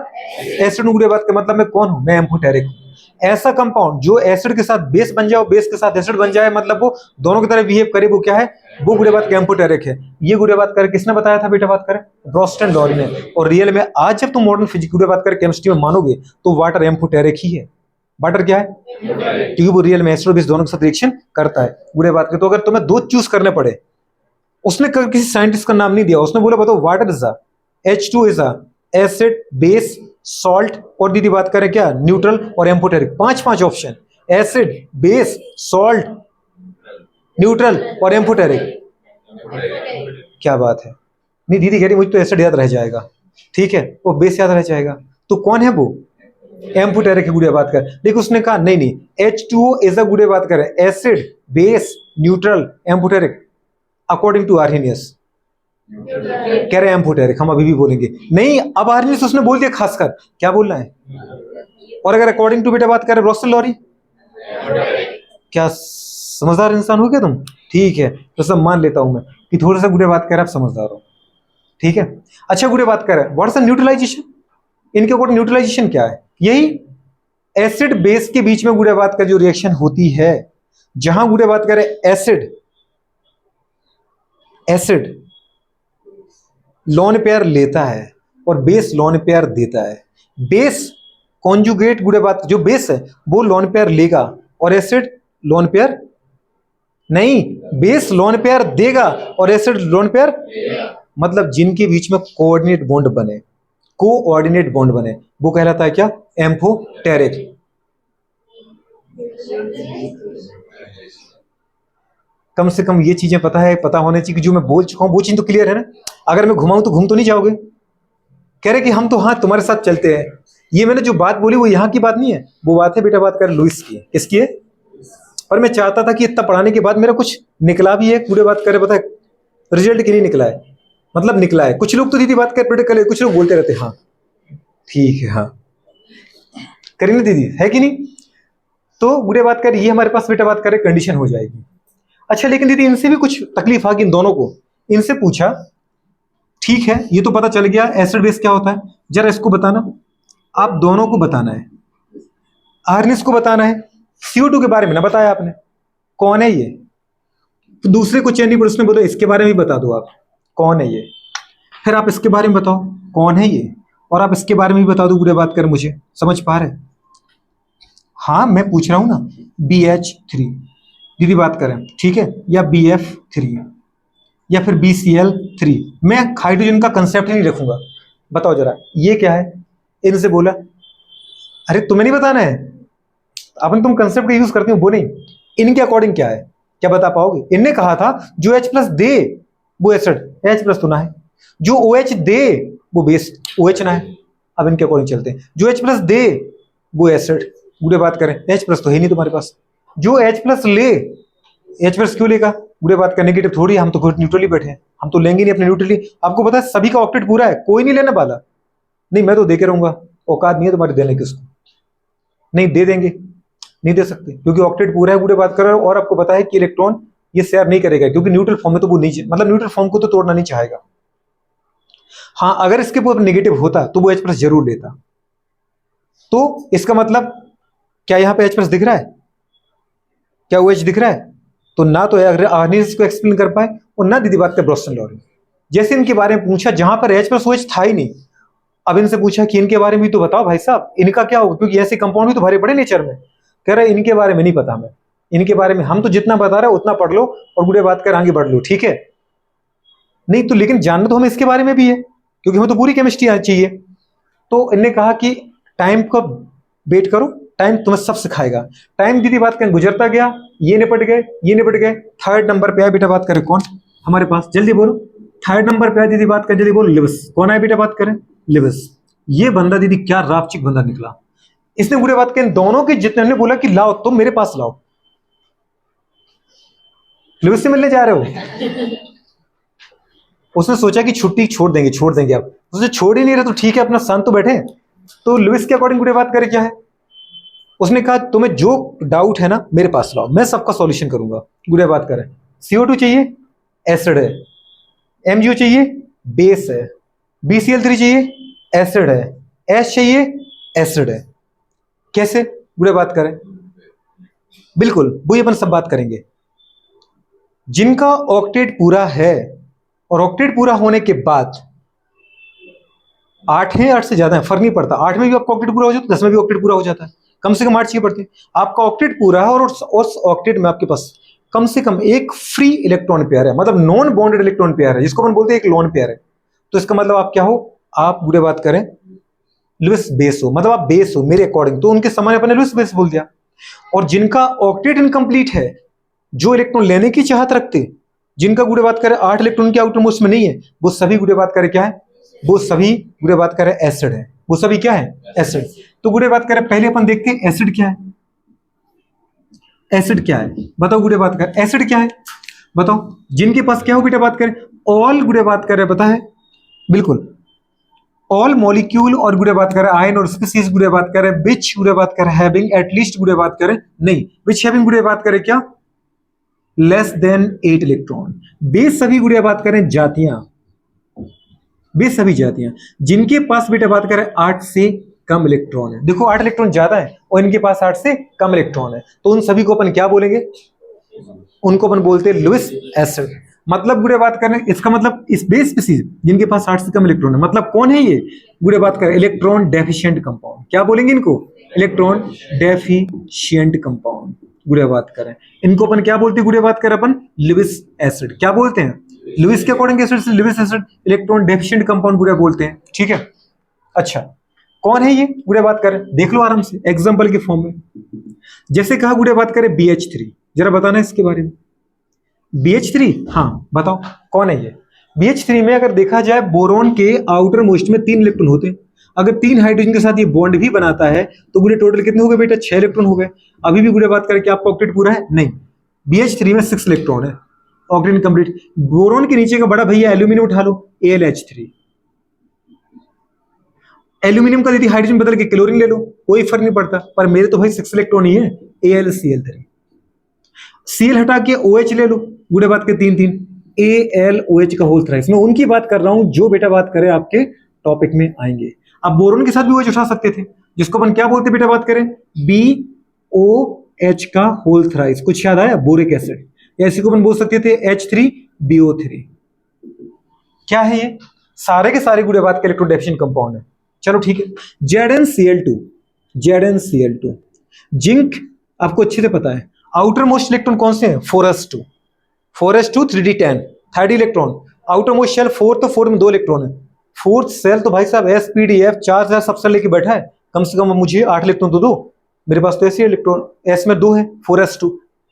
एसिड हूं। बुरे बात का मतलब मैं कौन हूं, मैं एम्फोटेरिक हूं। ऐसा कंपाउंड जो एसिड के साथ बेस बन जाए और बेस के साथ एसिड बन जाए, मतलब वो दोनों की तरह बिहेव करे, वो क्या है, वो बुरे बात का एम्फोटेरिक है। ये बुरे बात करे किसने बताया था बेटा, बात करें रोस्ट एंड लॉरी ने। और रियल में आज जब तुम मॉडर्न फिजिक्स बुरे बात कर केमिस्ट्री में मानोगे तो वाटर एम्फोटेरिक ही है। वाटर क्या है, क्योंकि वो रियल में एसिड और बेस दोनों के साथ रिएक्शन करता है। बुरे बात के तो अगर तुम्हें दो चूज करने पड़े, उसने किसी साइंटिस्ट का नाम नहीं दिया, उसने बोला बताओ water is a H2 is a acid, base, salt, और दीदी बात करें क्या, न्यूट्रल और एम्फोटेरिक। पांच option, acid, base, salt, neutral और एम्फोटेरिक। क्या बात है, नहीं दीदी कह रही मुझे तो एसिड याद रह जाएगा, ठीक है, वो बेस याद रह जाएगा, तो कौन है वो, एम्फोटेरिक की गुड़िया बात कर। लेकिन उसने कहा नहीं नहीं, H2O इज अ गुड़िया बात करें acid, base, neutral, amphoteric, according to Arrhenius. कह रहे एम्फोटेरिक, हम अभी भी बोलेंगे नहीं, अब आर्हेनियस उसने बोल दिया खासकर, क्या बोल रहा है। और अगर अकॉर्डिंग टू बेटा बात करें रोस्टर लॉरी, क्या समझदार इंसान हो क्या तुम, ठीक है, तो सब मान लेता हूं मैं कि थोड़ा सा गुड़े बात कर रहे आप समझदार हो, ठीक है। अच्छा गुड़े बात कर रहे हैं व्हाट्स द न्यूट्रलाइजेशन, इनके अकॉर्डिंग न्यूट्रलाइजेशन क्या है? यही एसिड बेस के बीच में गुड़े बात कर जो रिएक्शन होती है, जहां गुड़े बात करें एसिड लोन पेयर लेता है और बेस लोन पेयर देता है। बेस कॉन्जुगेट गुड़े बात जो बेस है वो लोन पेयर लेगा और एसिड लोन पेयर नहीं, बेस लोन पेयर देगा और एसिड लोन पेयर, मतलब जिनके बीच में कोऑर्डिनेट बॉन्ड बने वो कहलाता है क्या? एम्फोटेरिक। कम से कम ये चीजें पता होने चाहिए कि जो मैं बोल चुका हूं वो चीज तो क्लियर है ना। अगर मैं घुमाऊं तो घूम तो नहीं जाओगे? कह रहे कि हम तो हाँ तुम्हारे साथ चलते हैं। ये मैंने जो बात बोली वो यहाँ की बात नहीं है, वो बात है बेटा बात कर लुइस की। किसकी है? पर मैं चाहता था कि इतना पढ़ाने के बाद मेरा कुछ निकला भी है, पूरे बात करे पता है रिजल्ट के लिए निकला है, मतलब निकला है। कुछ लोग तो दीदी बात कर बेटे कल, कुछ लोग बोलते रहते हाँ ठीक है हाँ करेंगे दीदी, है कि नहीं? तो बुरे बात कर ये हमारे पास बेटा बात करे कंडीशन हो जाएगी। अच्छा लेकिन दीदी इनसे भी कुछ तकलीफ आ गई इन दोनों को। इनसे पूछा ठीक है ये तो पता चल गया एसिड बेस क्या होता है, जरा इसको बताना। आप दोनों को बताना है, आर्निस को बताना है, CO2 के बारे में ना बताया आपने, कौन है ये? तो दूसरे को चेंज नहीं पर उसने बोला इसके बारे में भी बता दो आप कौन है ये, फिर आप इसके बारे में बताओ कौन है ये, और आप इसके बारे में भी बता दो। बुरे बात कर मुझे समझ पा रहे? हाँ मैं पूछ रहा हूं ना, BH3 दीदी बात करें ठीक है, या BF3 या फिर BCl3। मैं हाइड्रोजन का कंसेप्ट ही नहीं रखूंगा, बताओ जरा ये क्या है? इनसे बोला अरे तुम्हें नहीं बताना है, अपन तुम कंसेप्ट का यूज करते हो वो नहीं, इनके अकॉर्डिंग क्या है क्या बता पाओगे? इनने कहा था जो H+ दे वो एसिड, H+ तो ना है, जो OH दे वो बेस OH ना है। अब इनके अकॉर्डिंग चलते हैं, जो H+ दे वो एसिड, बुरे बात करें H+ तो है नहीं तुम्हारे पास, जो H+ ले H+ क्यों लेगा? बुरे बात का नेगेटिव थोड़ी, हम तो न्यूट्रली बैठे हैं, हम तो लेंगे नहीं अपने न्यूट्रली। आपको पता है सभी का ऑक्टेट पूरा है, कोई नहीं लेने वाला। नहीं मैं तो दे के रहूंगा, औकात नहीं है तुम्हारी देने की उसको, नहीं दे देंगे, नहीं दे सकते क्योंकि ऑक्टेट पूरा है। बुरे बात कर रहे हो और आपको पता है कि इलेक्ट्रॉन ये शेयर नहीं करेगा क्योंकि न्यूट्रल फॉर्म में तो वो नहीं, मतलब न्यूट्रल फॉर्म को तो तोड़ना नहीं चाहेगा। हाँ अगर इसके ऊपर नेगेटिव होता तो वो H+ जरूर लेता। तो इसका मतलब क्या यहाँ पे H+ दिख रहा है? क्या OH दिख रहा है? तो ना तो आर्निस को एक्सप्लेन कर पाए और ना दीदी बात कर ब्रोस्टन लॉरेंट। जैसे इनके बारे में पूछा जहां पर H+ OH था ही नहीं, अब इनसे पूछा कि इनके बारे में भी तो बताओ भाई साहब इनका क्या होगा, क्योंकि ऐसे कंपाउंड भी तो भरे पड़े नेचर में। कह रहे इनके बारे में नहीं पता हमें, इनके बारे में हम तो जितना बता रहे उतना पढ़ लो और बुरे बात कर आगे बढ़ लो, ठीक है? नहीं तो लेकिन जानना तो हमें इसके बारे में भी है क्योंकि हमें तो पूरी केमिस्ट्री आनी चाहिए। तो इनने कहा कि टाइम का वेट करो, टाइम तुम्हें सब सिखाएगा। टाइम दीदी बात करें गुजरता गया, ये निपट गए ये निपट गए, थर्ड नंबर पे आया बेटा बात करें कौन हमारे पास, जल्दी बोलो थर्ड नंबर पे आया दीदी बात करें, जल्दी बोलो लिविस। कौन आया बेटा बात करें? लिविस। ये बंदा दीदी क्या रापचिक बंदा निकला, इसने बुरे बात करें दोनों के जितने ने बोला कि लाओ तुम मेरे पास लाओ, लिविस से मिलने जा रहे हो। उसने सोचा कि छुट्टी छोड़ देंगे अब, उसने छोड़ ही नहीं रहे तो ठीक है अपना शांत तो बैठे। तो लुइस के अकॉर्डिंग बुरे बात करे क्या है? उसने कहा तुम्हें जो डाउट है ना मेरे पास लाओ, मैं सबका सॉल्यूशन करूंगा। बुरे बात करें CO2 चाहिए एसिड है, MgO चाहिए बेस है, BCl3 चाहिए एसिड है, H चाहिए एसिड है। कैसे? बुरे बात करें बिल्कुल वही अपन सब बात करेंगे। जिनका ऑक्टेट पूरा है और ऑक्टेट पूरा होने के बाद 8 है 8 से ज्यादा है फर्क नहीं पड़ता, 8 में भी आपका ऑक्टेट पूरा हो जाता है 10 में भी ऑक्टेट पूरा हो जाता है, कम से कम 8 चाहिए पड़ते हैं। आपका ऑक्टेट पूरा है और उस ऑक्टेट में आपके पास कम से कम एक फ्री इलेक्ट्रॉन पेयर है, मतलब नॉन बॉन्डेड इलेक्ट्रॉन पेयर है जिसको अपन बोलते हैं एक लोन पेयर है। तो इसका मतलब आप क्या हो? आप बुरे बात करें लुइस बेस हो, मतलब आप बेस हो मेरे अकॉर्डिंग। तो उनके समय अपने लुइस बेस बोल दिया। और जिनका ऑक्टेट इनकम्प्लीट है, जो इलेक्ट्रॉन लेने की चाहत रखते, जिनका गुड़े बात करें 8 इलेक्ट्रॉन के आउटर मोस्ट में नहीं है, वो सभी गुड़े बात करें क्या है? वो सभी गुड़े बात करें एसिड है, वो सभी क्या है? एसिड। तो गुड़े बात करें पहले अपन देखते हैं एसिड क्या है। एसिड क्या है बताओ? गुड़े बात करें एसिड क्या है बताओ? जिनके पास क्या हो बेटा बात करें ऑल गुड़े बात करें पता है बिल्कुल ऑल मॉलिक्यूल, और गुड़े बात करें आयन और स्पीसीज गुड़े बात करें विच गुड़े बात करें हैविंग एटलीस्ट गुड़े बात करें नहीं विच हैविंग गुड़े बात करें क्या? Less than 8 electron. बेस सभी गुड़िया बात करें जातियां, बेस सभी जातियां जिनके पास बेटा बात करें 8 से कम इलेक्ट्रॉन है, देखो 8 इलेक्ट्रॉन ज्यादा है और इनके पास 8 से कम इलेक्ट्रॉन है, तो उन सभी को अपन क्या बोलेंगे, उनको अपन बोलते हैं लुईस एसिड। मतलब गुड़े बात करें इसका मतलब इस बेस स्पीसीज जिनके पास 8 से कम इलेक्ट्रॉन है, मतलब कौन है ये, गुड़े बात करें इलेक्ट्रॉन डेफिशिएंट कंपाउंड। क्या बोलेंगे इनको, इलेक्ट्रॉन डेफिशिएंट कंपाउंड। गुड़े बात करें इनको अपन क्या बोलते हैं, गुड़े बात करें अपन लुईस एसिड। क्या बोलते हैं, लुईस के अकॉर्डिंग एसिड से Lewis acid, electron deficient compound गुड़े बोलते हैं। ठीक है, अच्छा कौन है ये, गुड़े बात करें देख लो आराम से एग्जांपल के फॉर्म में। जैसे कहा गुड़े बात करें BH3, जरा बताना इसके बारे में। BH3, हाँ बताओ कौन है ये। BH3 में अगर देखा जाए बोरोन के आउटर मोस्ट में 3 इलेक्ट्रॉन होते हैं, अगर 3 हाइड्रोजन के साथ ये बॉन्ड भी बनाता है तो गुड़े टोटल कितने हो गए बेटा, 6 इलेक्ट्रॉन हो गए। अभी भी गुड़े बात करें कि आपका ऑक्टेट पूरा है, नहीं, BH3 में 6 इलेक्ट्रॉन है, ऑक्टेट कंप्लीट। बोरोन के नीचे का बड़ा भैया एल्यूमिनियम उठा लो, AlH3। एल्यूमिनियम का यदि हाइड्रोजन बदल के क्लोरीन ले लो कोई फर्क नहीं पड़ता, पर मेरे तो भाई 6 इलेक्ट्रॉन ही है, AlCl3। Cl हटा के OH ले लो, गुड़े बात के 3 3, AlOH का होल थ्राइस। मैं उनकी बात कर रहा हूं जो बेटा बात करे आपके टॉपिक में आएंगे। अब बोरोन के साथ भी OH उठा सकते थे, जिसको अपन क्या बोलते बेटा बात करें, BOH का होल थ्राइस। कुछ याद आया, बोरिक एसिड। या इसी को अपन बोल सकते थे H3BO3। क्या है ये, सारे के सारे गुड़े बात के इलेक्ट्रॉन डेफिशिएंट कंपाउंड है। चलो ठीक है, ZnCl2, ZnCl2। जिंक आपको अच्छे से पता है, आउटर मोस्ट इलेक्ट्रॉन कौन से हैं, 4s2, 4s2 3d10 third electron, outermost shell 4, तो 4 में 2 इलेक्ट्रॉन है। फोर्थ सेल तो भाई साहब SPDF 4 सब सेल लेके बैठा है, कम से कम मुझे 8 इलेक्ट्रॉन तो दो, मेरे पास तो ऐसे इलेक्ट्रॉन S में 2 है, 4s2,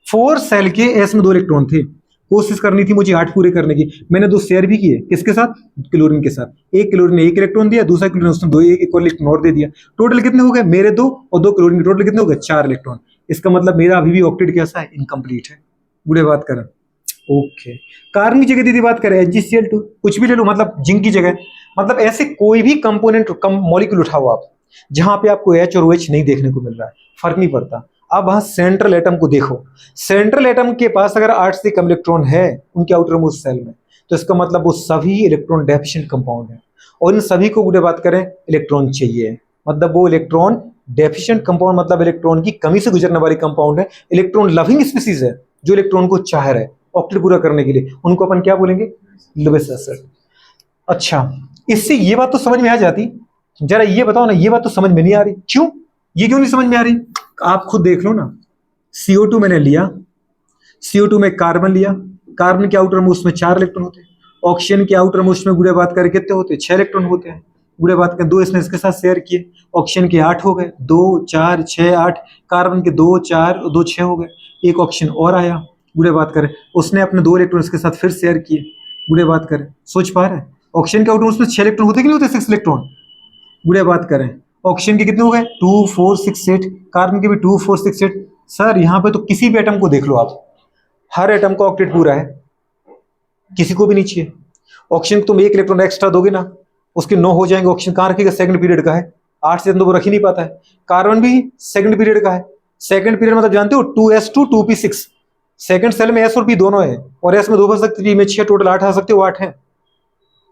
4 सेल के S में 2 इलेक्ट्रॉन थे, कोशिश करनी थी मुझे 8 पूरे करने की। मैंने 2 शेयर भी किए, किसके साथ, क्लोरीन के साथ। एक क्लोरीन ने 1 इलेक्ट्रॉन दिया, दूसरा क्लोरीन उसने 2 एक इलेक्ट्रॉन और दे दिया। टोटल कितने हो गए, मेरे 2 और 2 क्लोरीन के टोटल कितने हो गए, 4 इलेक्ट्रॉन। इसका मतलब मेरा अभी भी ऑक्टेट कैसा है, इनकम्प्लीट है। बुढ़े बात करें ओके। कार्बन की जगह दीदी बात करें HgCl2, कुछ भी ले लो, मतलब जिंक की जगह, मतलब ऐसे कोई भी कंपोनेंट मॉलिक्यूल उठाओ आप जहां पे आपको H और OH नहीं देखने को मिल रहा है, फर्क नहीं पड़ता। अब वहां सेंट्रल एटम को देखो, सेंट्रल एटम के पास अगर 8 से कम इलेक्ट्रॉन है उनके आउटर मोस्ट सेल में, तो इसका मतलब वो सभी इलेक्ट्रॉन डेफिशिएंट कंपाउंड है, और इन सभी को गुड़े बात करें इलेक्ट्रॉन चाहिए, मतलब वो इलेक्ट्रॉन डेफिशिएंट कंपाउंड, मतलब इलेक्ट्रॉन की कमी से गुजरने वाली कंपाउंड है। इलेक्ट्रॉन लविंग स्पीसीज है जो इलेक्ट्रॉन को चाह रहा है ऑक्टेट पूरा करने के लिए, उनको अपन क्या बोलेंगे, लुईस एसिड। अच्छा, इससे ये बात तो समझ में आ जाती, जरा ये बताओ ना, ये बात तो समझ में नहीं आ रही, क्यों, ये क्यों नहीं समझ में आ रही, आप खुद देख लो ना। CO2 मैंने लिया, CO2 में कार्बन लिया, कार्बन के आउटर मोस्ट में 4 इलेक्ट्रॉन होते हैं, ऑक्सीजन के आउटर मोस्ट में गुड़े बात करके कितने होते हैं, 6 इलेक्ट्रॉन होते हैं। गुड़े बात कर 2 इसने इसके साथ शेयर किए, ऑक्सीजन के 8 हो गए, 2 4 6 8, कार्बन के 2 4 2 6 हो गए, एक ऑक्सीजन और आया। गुड़े बात करें उसने अपने 2 इलेक्ट्रॉन इसके साथ फिर शेयर किए। गुड़े बात करें सोच पा रहे हैं, ऑक्सीजन के आउटर मोस्ट में 6 इलेक्ट्रॉन होते कि नहीं होते, 6 इलेक्ट्रॉन। गुड़े बात करें ऑक्सीजन के कितने हो गए, 2 4 6 8, कार्बन के भी 2 4 6 8। सर यहाँ पे तो किसी भी एटम को देख लो आप, हर एटम का ऑक्टेट पूरा है, किसी को भी नहीं चाहिए। ऑक्सीजन को तुम 1 इलेक्ट्रॉन एक्स्ट्रा दोगे ना, उसके 9 हो जाएंगे, ऑक्सीजन कहाँ रखेगा, सेकंड पीरियड का है, 8 से तो वो रख ही नहीं पाता है। कार्बन भी सेकंड पीरियड का है, सेकंड पीरियड मतलब जानते हो 2s2 2p6, सेकंड सेल में S और P दोनों है, और S में 2 बच सकते, P में 6, टोटल 8 आ सकते हो, 8 है।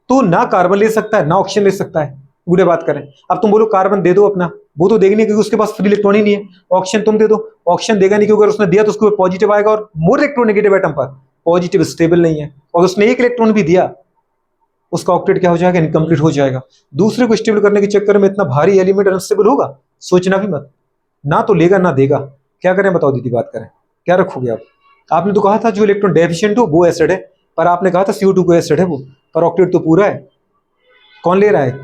तो ना कार्बन ले सकता है ना ऑक्सीजन ले सकता है। गुड़े बात करें, अब तुम बोलो कार्बन दे दो अपना, वो तो देगी नहीं क्योंकि उसके पास फ्री इलेक्ट्रॉन ही नहीं है। ऑक्सीजन तुम दे दो, ऑक्सीजन देगा नहीं क्योंकि अगर उसने दिया तो उसके पॉजिटिव आएगा, और मोर इलेक्ट्रोनेगेटिव एटम पर पॉजिटिव स्टेबल नहीं है, और उसने 1 इलेक्ट्रॉन भी दिया, उसका ऑक्टेट क्या हो जाएगा, इनकम्प्लीट हो जाएगा। दूसरे को स्टेबल करने के चक्कर में इतना भारी एलिमेंट अनस्टेबल होगा, सोचना भी मत, ना तो लेगा ना देगा। क्या करें बताओ दीदी, बात करें क्या रखोगे आप। आपने तो कहा था जो इलेक्ट्रॉन डेफिशिएंट हो वो एसिड है, पर आपने कहा था CO2 को एसिड है वो, पर ऑक्टेट तो पूरा है, कौन ले रहा है,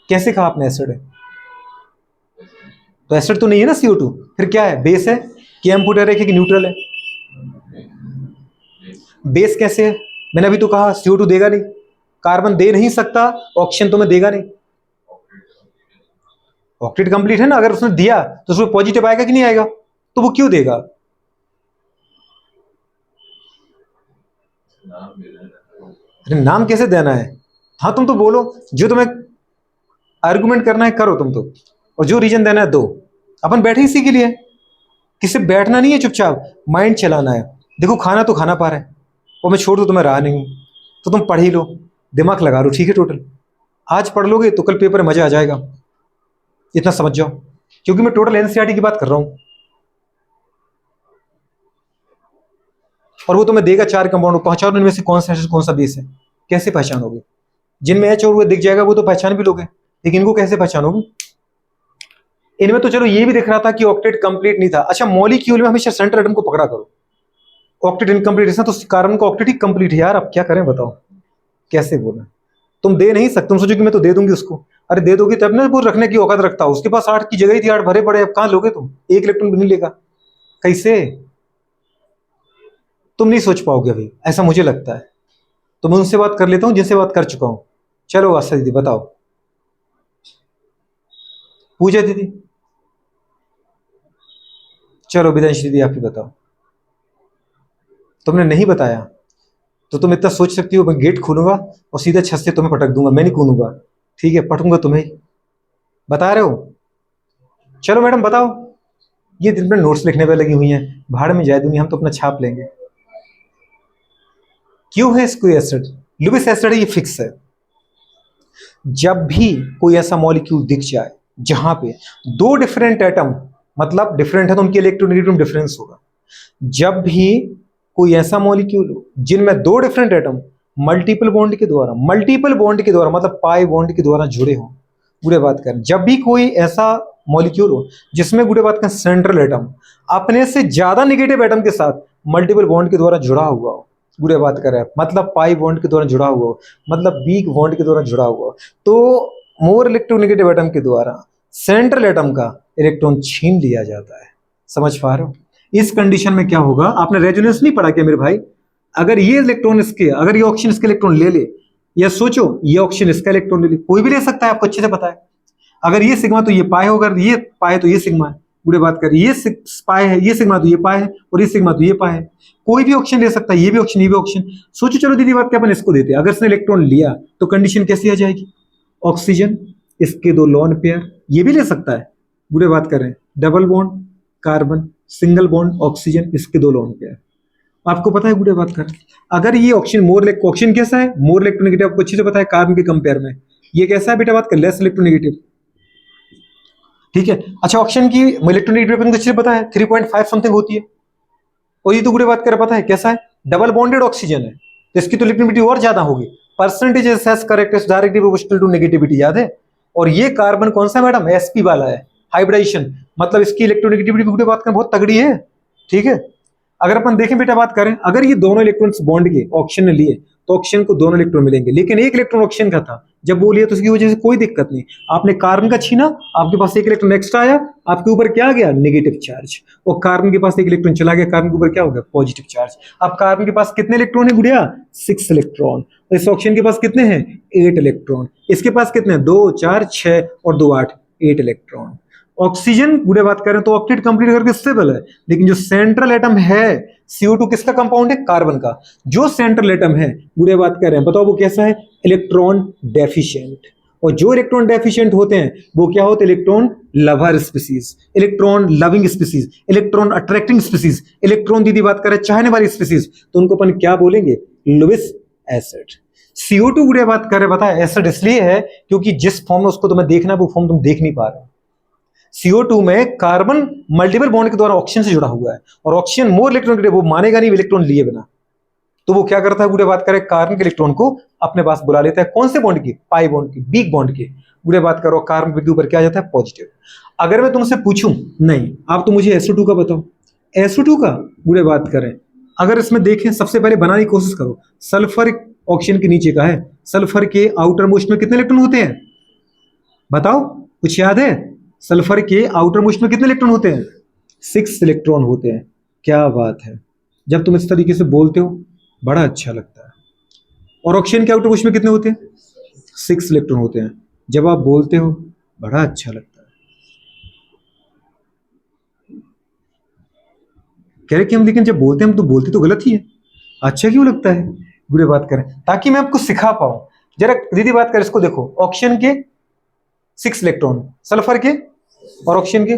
कैसे कहा आपने एसिड है, तो एसिड तो नहीं है ना CO2, फिर क्या है, बेस है कि एम्फोटेरिक है कि न्यूट्रल है, बेस कैसे है, मैंने अभी तो कहा CO2 देगा नहीं, कार्बन दे नहीं सकता, ऑक्सीजन तुम्हें देगा नहीं, ऑक्टेट कंप्लीट है ना, अगर उसने दिया तो उसमें पॉजिटिव आएगा कि नहीं आएगा, तो वो क्यों देगा। अरे नाम कैसे देना है, हाँ तुम तो बोलो, जो तुम्हें आर्गुमेंट करना है करो तुम तो, और जो रीजन देना है दो, अपन बैठे इसी के लिए, किसी बैठना नहीं है, चुपचाप माइंड चलाना है। देखो खाना तो खाना पा रहा है, और मैं छोड़ दूं तो मैं रहा नहीं हूं, तो तुम पढ़ ही लो, दिमाग लगा लो, ठीक है टोटल। आज पढ़ लोगे तो कल पेपर में मजा आ जाएगा, इतना समझ जाओ, क्योंकि मैं टोटल एनसीईआरटी की बात कर रहा हूं। और वो तुम्हें देगा 4 कंपाउंड, पहचानो इनमें से कौन सा है कौन सा बेस है, कैसे पहचानोगे? जिनमें एच और वो दिख जाएगा वो तो पहचान भी लोगे, लेकिन इनको कैसे पहचानोगे? इनमें तो चलो ये भी दिख रहा था कि ऑक्टेट कंप्लीट नहीं था। अच्छा, मॉलिक्यूल में हमेशा सेंट्रल एटम को पकड़ा करो, ऑक्टेट इनकम्प्लीट है तो कार्बन का ऑक्टेट ही कंप्लीट है यार, अब क्या करें बताओ, कैसे बोलना? तुम दे नहीं सकते, तुम सोचो कि मैं तो दे दूंगी उसको, अरे दे दोगी तब ना, वो रखने की औकात रखता, उसके पास 8 की जगह ही थी, 8 भरे पड़े, अब कहां लोगे तुम? 1 इलेक्ट्रॉन भी नहीं लेगा, कैसे? तुम नहीं सोच पाओगे अभी, ऐसा मुझे लगता है। तो मैं उनसे बात कर लेता हूं जिनसे बात कर चुका हूं। चलो आशा दीदी बताओ, पूजा दीदी, चलो विदांशी दीदी आप ही बताओ। तुमने नहीं बताया तो तुम इतना सोच सकती हो, मैं गेट खोलूंगा और सीधा छत से तुम्हें पटक दूंगा, मैं नहीं कूदूंगा, ठीक है, पटकूंगा तुम्हें। बता रहे हो? चलो मैडम बताओ। ये दिन भर नोट्स लिखने पे लगी हुई हैं, भाड़ में जाए दुनिया, हम तो अपना छाप लेंगे। क्यों है इसको एसिड? लुबिस एसिड है, ये फिक्स है। जब भी कोई ऐसा मॉलिक्यूल दिख जाए जहां पे 2 डिफरेंट एटम, मतलब डिफरेंट है तो उनके इलेक्ट्रोनेगेटिव डिफरेंस होगा। जब भी कोई ऐसा मॉलिक्यूल हो जिनमें 2 डिफरेंट एटम मल्टीपल बॉन्ड के द्वारा मतलब पाई बॉन्ड के द्वारा जुड़े हो, गुड़े बात करें, जब भी कोई ऐसा मॉलिक्यूल हो जिसमें गुड़े बात करें सेंट्रल एटम अपने से ज्यादा नेगेटिव एटम के साथ मल्टीपल बॉन्ड के द्वारा जुड़ा हुआ हो, गुड़े बात कर रहे हैं, मतलब पाई बॉन्ड के द्वारा जुड़ा हुआ हो, मतलब वीक बॉन्ड के द्वारा जुड़ा हुआ हो, तो मोर इलेक्ट्रोनेगेटिव एटम के द्वारा सेंट्रल एटम का इलेक्ट्रॉन छीन लिया जाता है। समझ पा रहे हो? इस कंडीशन में क्या होगा? आपने रेजोनेंस नहीं पढ़ा क्या मेरे भाई? अगर ये इलेक्ट्रॉन इसके, अगर ये ऑक्सीजन इसके इलेक्ट्रॉन ले ले, या सोचो ये ऑक्सीजन इसका इलेक्ट्रॉन ले ले, कोई भी ले सकता है, आपको अच्छे से पता है। अगर ये सिग्मा तो ये पाए होगा, ये पाए तो ये सिग्मा है, बुरे बात कर, ये पाए है, ये सिग्मा तो ये पाए है, और ये सिग्मा तो ये पाए है। कोई भी ऑप्शन ले सकता है, ये भी ऑप्शन, ये भी ऑप्शन। सोचो, चलो दीदी बात क्या, अपन इसको देते हैं, अगर इसने इलेक्ट्रॉन लिया तो कंडीशन कैसी आ जाएगी? ऑक्सीजन इसके 2 लोन पेयर, ये भी ले सकता है, बुरे बात कर रहे हैं, double bond carbon, single bond oxygen, इसके 2 लोन पेयर। आपको पता है गुड़े बात कर, अगर ये ऑक्सीजन कैसा है? मोर इलेक्ट्रोनेगेटिव, आपको अच्छे से पता है कार्बन के कंपेयर में। ये कैसा है बेटा बात कर? लेस इलेक्ट्रोनेगेटिव, ठीक है। अच्छा, ऑक्सीजन की इलेक्ट्रोनेगेटिव अच्छे से पता है 3.5 समथिंग होती है, और ये तो गुड़े बात कर पता है कैसा है? डबल बॉन्डेड ऑक्सीजन है, तो इसकी तो इलेक्ट्रोनेगेटिविटी और ज्यादा होगी। Percentage S character directly proportional to negativity, याद है? और ये कार्बन कौन सा मैडम? sp वाला है, हाइब्रिडाइजेशन, मतलब इसकी इलेक्ट्रोनेगेटिविटी गुड़े बात कर बहुत तगड़ी है, ठीक है। अगर अपन देखें बेटा बात करें, अगर ये दोनों इलेक्ट्रॉन्स बॉन्ड के ऑक्सीजन ने लिए तो ऑक्सीजन को 2 इलेक्ट्रॉन मिलेंगे, लेकिन 1 इलेक्ट्रॉन ऑक्सीजन का था, जब वो लिया तो उसकी वजह से कोई दिक्कत नहीं। आपने कार्बन का छीना, आपके पास 1 इलेक्ट्रॉन एक्स्ट्रा आया, आपके ऊपर क्या आ गया? Negative charge. और कार्बन के पास 1 इलेक्ट्रॉन चला गया, कार्बन के ऊपर क्या हो गया? Positive charge. अब कार्बन के पास कितने इलेक्ट्रॉन है गुड़िया? 6 इलेक्ट्रॉन। तो इस ऑक्सीजन के पास कितने हैं? 8 इलेक्ट्रॉन। इसके पास कितने हैं? 2 4 6 और 2 8, 8 इलेक्ट्रॉन। ऑक्सीजन गुड़े बात करें तो ऑक्टेट कंप्लीट करके स्टेबल है, लेकिन जो सेंट्रल एटम है CO2 किसका कंपाउंड है? कार्बन का। जो सेंट्रल एटम है गुड़े बात कर रहे हैं, बताओ वो कैसा है? Electron deficient. और जो इलेक्ट्रॉन डेफिशिएंट होते हैं वो क्या होते हैं? Electron lover species, electron loving species, electron attracting species, electron दीदी बात करें चाहने वाली स्पीसीज, तो उनको अपन क्या बोलेंगे? Lewis acid. CO2 गुड़े बात कर रहे, पता है एसिड इसलिए है क्योंकि जिस फॉर्म में उसको तुम्हें देखना है वो फॉर्म तुम देख नहीं पा रहे हो। CO2 में कार्बन मल्टीपल बॉन्ड के द्वारा ऑक्सीजन से जुड़ा हुआ है, और ऑक्सीजन मोर इलेक्ट्रॉन, वो मानेगा नहीं इलेक्ट्रॉन लिए बिना, तो वो क्या करता है गुड़े बात करें? कार्बन के इलेक्ट्रॉन को अपने पास बुला लेता है। कौन से बॉन्ड की? पाई बॉन्ड की, वीक बॉन्ड की। गुड़े बात करो, कार्बन के ऊपर क्या आ जाता है? पॉजिटिव। अगर मैं तुमसे पूछूं, नहीं आप तो मुझे SO2 का बताओ, SO2 का गुड़े बात करें, अगर इसमें देखें सबसे पहले बनाने की कोशिश करो, सल्फर ऑक्सीजन के नीचे का है, सल्फर के आउटर मोस्ट में कितने इलेक्ट्रॉन होते हैं? बताओ, कुछ याद है? सल्फर के आउटर मोस्ट में कितने इलेक्ट्रॉन होते हैं? 6 इलेक्ट्रॉन होते हैं। क्या बात है, जब तुम इस तरीके से बोलते हो बड़ा अच्छा लगता है। और ऑक्सीजन के आउटर मोस्ट में कितने होते हैं? 6 इलेक्ट्रॉन होते हैं। जब आप बोलते हो बड़ा अच्छा लगता है। कह रहे कि हम, लेकिन जब बोलते हैं हम तो बोलते तो गलत ही है, अच्छा क्यों लगता है? बुरे बात करें ताकि मैं आपको सिखा पाऊं। जरा दीदी बात करें, इसको देखो, ऑक्सीजन के 6 इलेक्ट्रॉन, सल्फर के और ऑक्सीजन के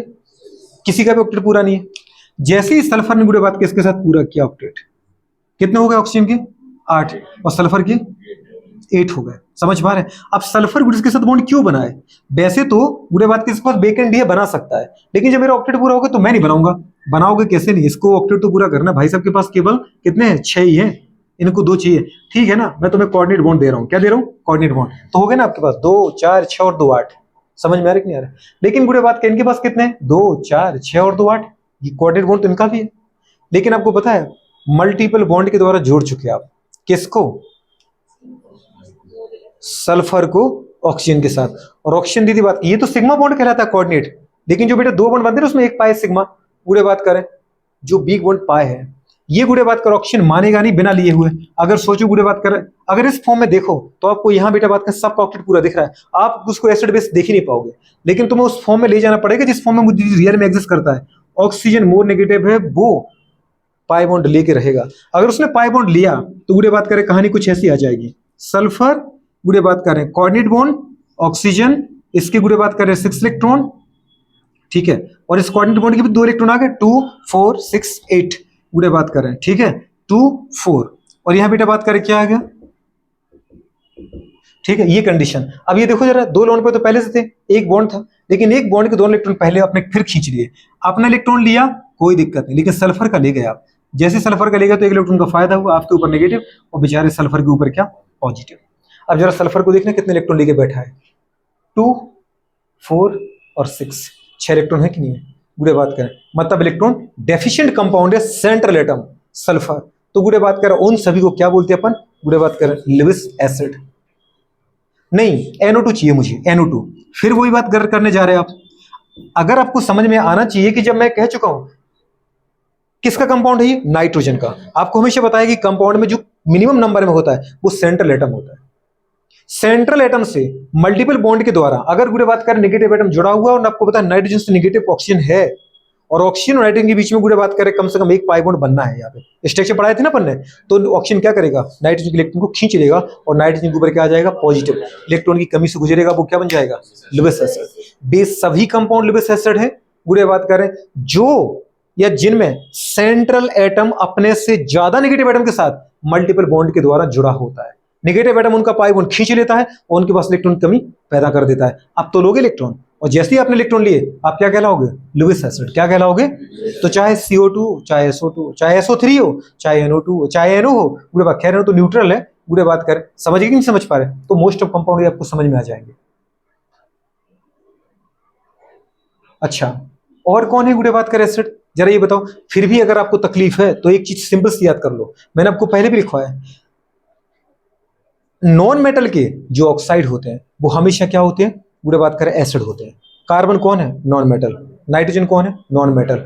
किसी का भी ऑक्टेट पूरा नहीं है। जैसे ही सल्फर ने गुड़े बात के इसके साथ पूरा किया ऑक्टेट, कितने हो गए ऑक्सीजन के? 8, और सल्फर के 8 हो गए। समझ पा रहे हैं? अब सल्फर गुड इसके साथ बॉन्ड क्यों बनाए? वैसे तो बुरे बात के पास बेकेंड है, बना सकता है, लेकिन जब मेरा ऑक्टेट पूरा होगा तो मैं नहीं बनाऊंगा। बनाओगे कैसे? नहीं, इसको ऑक्टेट तो पूरा करना। भाई साहब के पास केवल कितने हैं? 6 ही हैं, इनको 2 चाहिए। ठीक है ना, मैं तुम्हें कोऑर्डिनेट बॉन्ड दे रहा हूँ। क्या दे रहा हूँ? Coordinate bond. तो हो गया ना आपके पास 2 4 6 और 2 8। समझ में आ रहा है कि नहीं आ रहा है? लेकिन बुरे बात के इनके पास कितने हैं? 2 4 6 और 2 8। ये कोऑर्डिनेट बॉन्ड तो इनका भी है, लेकिन आपको पता है मल्टीपल बॉन्ड के द्वारा जोड़ चुके आप। किसको? सल्फर को ऑक्सीजन के साथ। और ऑक्सीजन दीदी बात की, ये तो सिग्मा बॉन्ड कहलाता है कोऑर्डिनेट। लेकिन जो बेटा 2 बॉन्ड बनते हैं उसमें एक पाए सिग्मा। गुड़े बात करें जो बिग बॉन्ड पाए है, ये गुड़े बात कर ऑक्सीजन मानेगा नहीं बिना लिए हुए। अगर सोचो गुड़े बात कर, अगर इस फॉर्म में देखो तो आपको यहां बेटा बात कर सबका ऑक्टेट पूरा दिख रहा है, आप उसको एसिड बेस देख ही नहीं पाओगे। लेकिन तुम्हें उस फॉर्म में ले जाना पड़ेगा जिस फॉर्म में मुझे रियल में एग्जिस्ट करता है। ऑक्सीजन मोर नेगेटिव है, वो पाई बॉन्ड लेके रहेगा। अगर उसने पाई बॉन्ड लिया तो गुड़े बात करें कहानी कुछ ऐसी आ जाएगी। सल्फर गुड़े बात करें कोऑर्डिनेट बॉन्ड, ऑक्सीजन इसके गुड़े बात करें 6 इलेक्ट्रॉन। ठीक है, और इस कोऑर्डिनेट बॉन्ड के भी 2 इलेक्ट्रॉन आ गए, 2 4 6 8 गुड़े बात करें। ठीक है, 2 4 और यहां बेटा बात करें क्या आ गया? ठीक है, ये कंडीशन। अब ये देखो जरा, 2 लोन पे तो पहले से थे, एक बॉन्ड था, लेकिन एक बॉन्ड के 2 इलेक्ट्रॉन पहले आपने फिर खींच लिए। अपना इलेक्ट्रॉन लिया कोई दिक्कत नहीं, लेकिन सल्फर का ले गए आप। जैसे सल्फर का ले गया तो 1 इलेक्ट्रॉन का फायदा हुआ आपके ऊपर नेगेटिव, और बेचारे सल्फर के ऊपर क्या? पॉजिटिव। अब जरा सल्फर को देखना कितने इलेक्ट्रॉन लेके बैठा है, 2 4 और 6, 6 इलेक्ट्रॉन है कि नहीं है? गुड़े बात करें मतलब इलेक्ट्रॉन डेफिशिएंट कंपाउंड है सेंट्रल एटम सल्फर। तो गुड़े बात करें उन सभी को क्या बोलते हैं अपन? गुड़े बात करें लिविस एसिड। नहीं, NO2 चाहिए मुझे, NO2। फिर वही बात करने जा रहे हैं आप। अगर आपको समझ में आना चाहिए कि जब मैं कह चुका हूं किसका कंपाउंड है ये? नाइट्रोजन का। आपको हमेशा बताया कि कंपाउंड में जो मिनिमम नंबर में होता है वो सेंट्रल एटम होता है। सेंट्रल एटम से मल्टीपल बॉन्ड के द्वारा अगर गुड़े बात करें नेगेटिव एटम जुड़ा हुआ, और आपको पता है नाइट्रोजन से नेगेटिव ऑक्सीजन है, और ऑक्सीजन और नाइट्रोजन के बीच में गुड़े बात करें कम से कम एक पाई बॉन्ड बनना है। यहाँ पे स्ट्रक्चर पढ़ाए थे ना अपन ने, तो ऑक्सीजन क्या करेगा? नाइट्रोजन के इलेक्ट्रॉन को खींच लेगा, और नाइट्रोजन के ऊपर क्या आ जाएगा? पॉजिटिव। इलेक्ट्रॉन की कमी से गुजरेगा, वो क्या बन जाएगा? Lewis acid. बेस सभी कंपाउंड लिविस एसिड है। गुड़े बात करें जो या जिनमें सेंट्रल एटम अपने से ज्यादा नेगेटिव एटम के साथ मल्टीपल बॉन्ड के द्वारा जुड़ा होता है। नेगेटिव एटम उनका पाई बॉन्ड खींच लेता है और उनके पास इलेक्ट्रॉन की कमी पैदा कर देता है। अब तो लोगे इलेक्ट्रॉन, और जैसे ही आपने इलेक्ट्रॉन लिए आप क्या कहलाओगे? Lewis acid. क्या कहलाओगे? तो चाहे CO2 चाहे SO2 चाहे SO3 हो चाहे NO2 हो चाहे NO हो, गुड़े बात खैर तो न्यूट्रल है। गुड़े बात कर समझ गए कि नहीं समझ पा रहे? तो मोस्ट ऑफ कंपाउंड आपको समझ में आ जाएंगे। अच्छा, और कौन है गुड़े बात कर एसिड? जरा ये बताओ। फिर भी अगर आपको तकलीफ है तो एक चीज सिंपल सी याद कर लो, मैंने आपको पहले भी लिखवाया है। नॉन मेटल के जो ऑक्साइड होते हैं वो हमेशा क्या होते हैं? बुरे बात करें एसिड होते हैं। कार्बन कौन है? Non metal. नाइट्रोजन कौन है? Non metal.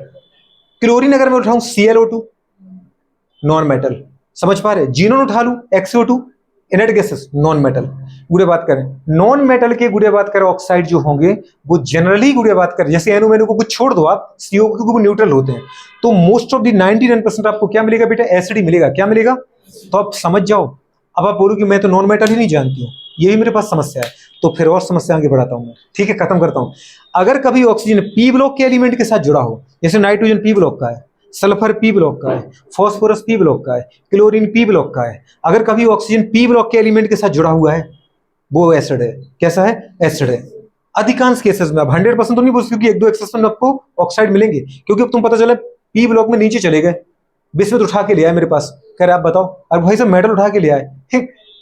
क्लोरीन अगर मैं उठाऊं ClO2 नॉन मेटल। समझ पा रहे? जीनोन उठा लूं XO2 inert gases non metal. गुड़े बात करें नॉन मेटल के गुड़े बात करें ऑक्साइड जो होंगे वो जनरली गुड़े बात करें जैसे एनो मेनो को कुछ छोड़ दो आप, CO को न्यूट्रल होते हैं, तो मोस्ट ऑफ द 99% आपको क्या मिलेगा बेटा? एसिड ही मिलेगा। क्या मिलेगा? तो आप समझ जाओ। अब आप बोलो कि मैं तो नॉन मेटल ही नहीं जानती हूँ, यही मेरे पास समस्या है, तो फिर और समस्या आगे बढ़ाता हूँ मैं। ठीक है, खत्म करता हूँ। अगर कभी ऑक्सीजन P ब्लॉक के एलिमेंट के साथ जुड़ा हो, जैसे नाइट्रोजन P ब्लॉक का है, सल्फर P ब्लॉक का है, फॉस्फोरस P ब्लॉक का है, क्लोरीन P ब्लॉक का है, अगर कभी ऑक्सीजन P ब्लॉक के एलिमेंट के साथ जुड़ा हुआ है वो एसिड है। कैसा है? एसिड है। अधिकांश केसेस में, अब 100% तो नहीं बोल सकते क्योंकि 1-2 एक्सेप्शन में आपको ऑक्साइड मिलेंगे, क्योंकि अब तुम पता चला P ब्लॉक में नीचे चले गए, बिस्मत उठा के ले आए मेरे पास, कह रहे आप बताओ, अब भाई साहब मेटल उठा के ले आए,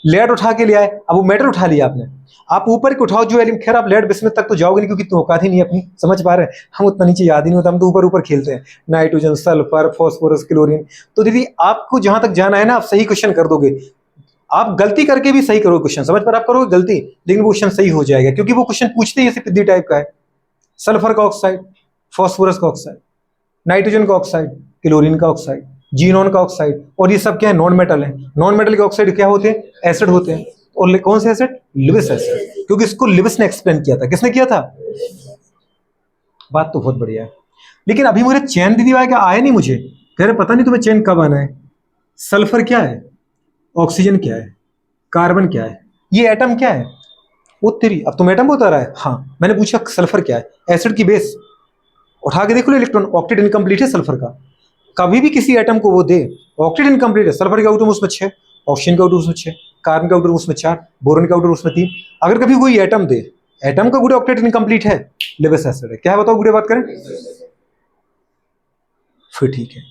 लेड उठा के ले आए, अब वो मेटल उठा लिया आपने, आप ऊपर के उठाओ जो एलिमेंट, खैर आप लेड बिस्मत तक तो जाओगे नहीं क्योंकि तुम औकात ही नहीं अपनी, समझ पा रहे हैं? हम उतना नीचे याद ही नहीं होता, हम तो ऊपर ऊपर खेलते हैं, नाइट्रोजन, सल्फर, फॉस्फोरस, क्लोरीन। तो दीदी आपको जहां तक जाना है ना, आप सही क्वेश्चन कर दोगे, आप गलती करके भी सही करोगे क्वेश्चन, समझ पर आप करोगे गलती लेकिन वो क्वेश्चन सही हो जाएगा, क्योंकि वो क्वेश्चन पूछते ही ऐसे पिद्दी टाइप का है। सल्फर का ऑक्साइड, फॉस्फोरस का ऑक्साइड, नाइट्रोजन का ऑक्साइड, क्लोरीन का ऑक्साइड, जीनोन का ऑक्साइड, और ये सब क्या है? नॉन मेटल है। नॉन मेटल के ऑक्साइड क्या होते हैं? एसिड होते हैं। और कौन से एसिड? लिविस एसिड, क्योंकि इसको लिविस ने एक्सप्लेन किया था। किसने किया था? बात तो बहुत बढ़िया है, लेकिन अभी मुझे चैन दीदी भाई का आया नहीं, मुझे कह रहे पता नहीं तुम्हें चैन कब आना है। सल्फर क्या है? ऑक्सीजन क्या है? कार्बन क्या है? ये एटम क्या है? वो तेरी, अब तुम एटम बता रहा है। हाँ, मैंने पूछा सल्फर क्या है? एसिड की बेस। उठा के देखो इलेक्ट्रॉन, ऑक्टेट इनकम्प्लीट है सल्फर का। कभी भी किसी एटम को वो दे, ऑक्टेट इनकम्प्लीट है, सल्फर का एटम उसमें 6, ऑक्सीजन का एटम उसमें 6, कार्बन का ऑक्टेट उसमें 4, बोरोन का ऑक्टेट उसमें 3। अगर कभी कोई एटम दे, एटम का गुड ऑक्टेट इनकम्प्लीट है, लेबस एसिड है, क्या है बताओ, गुडे बात करें, फिर ठीक है।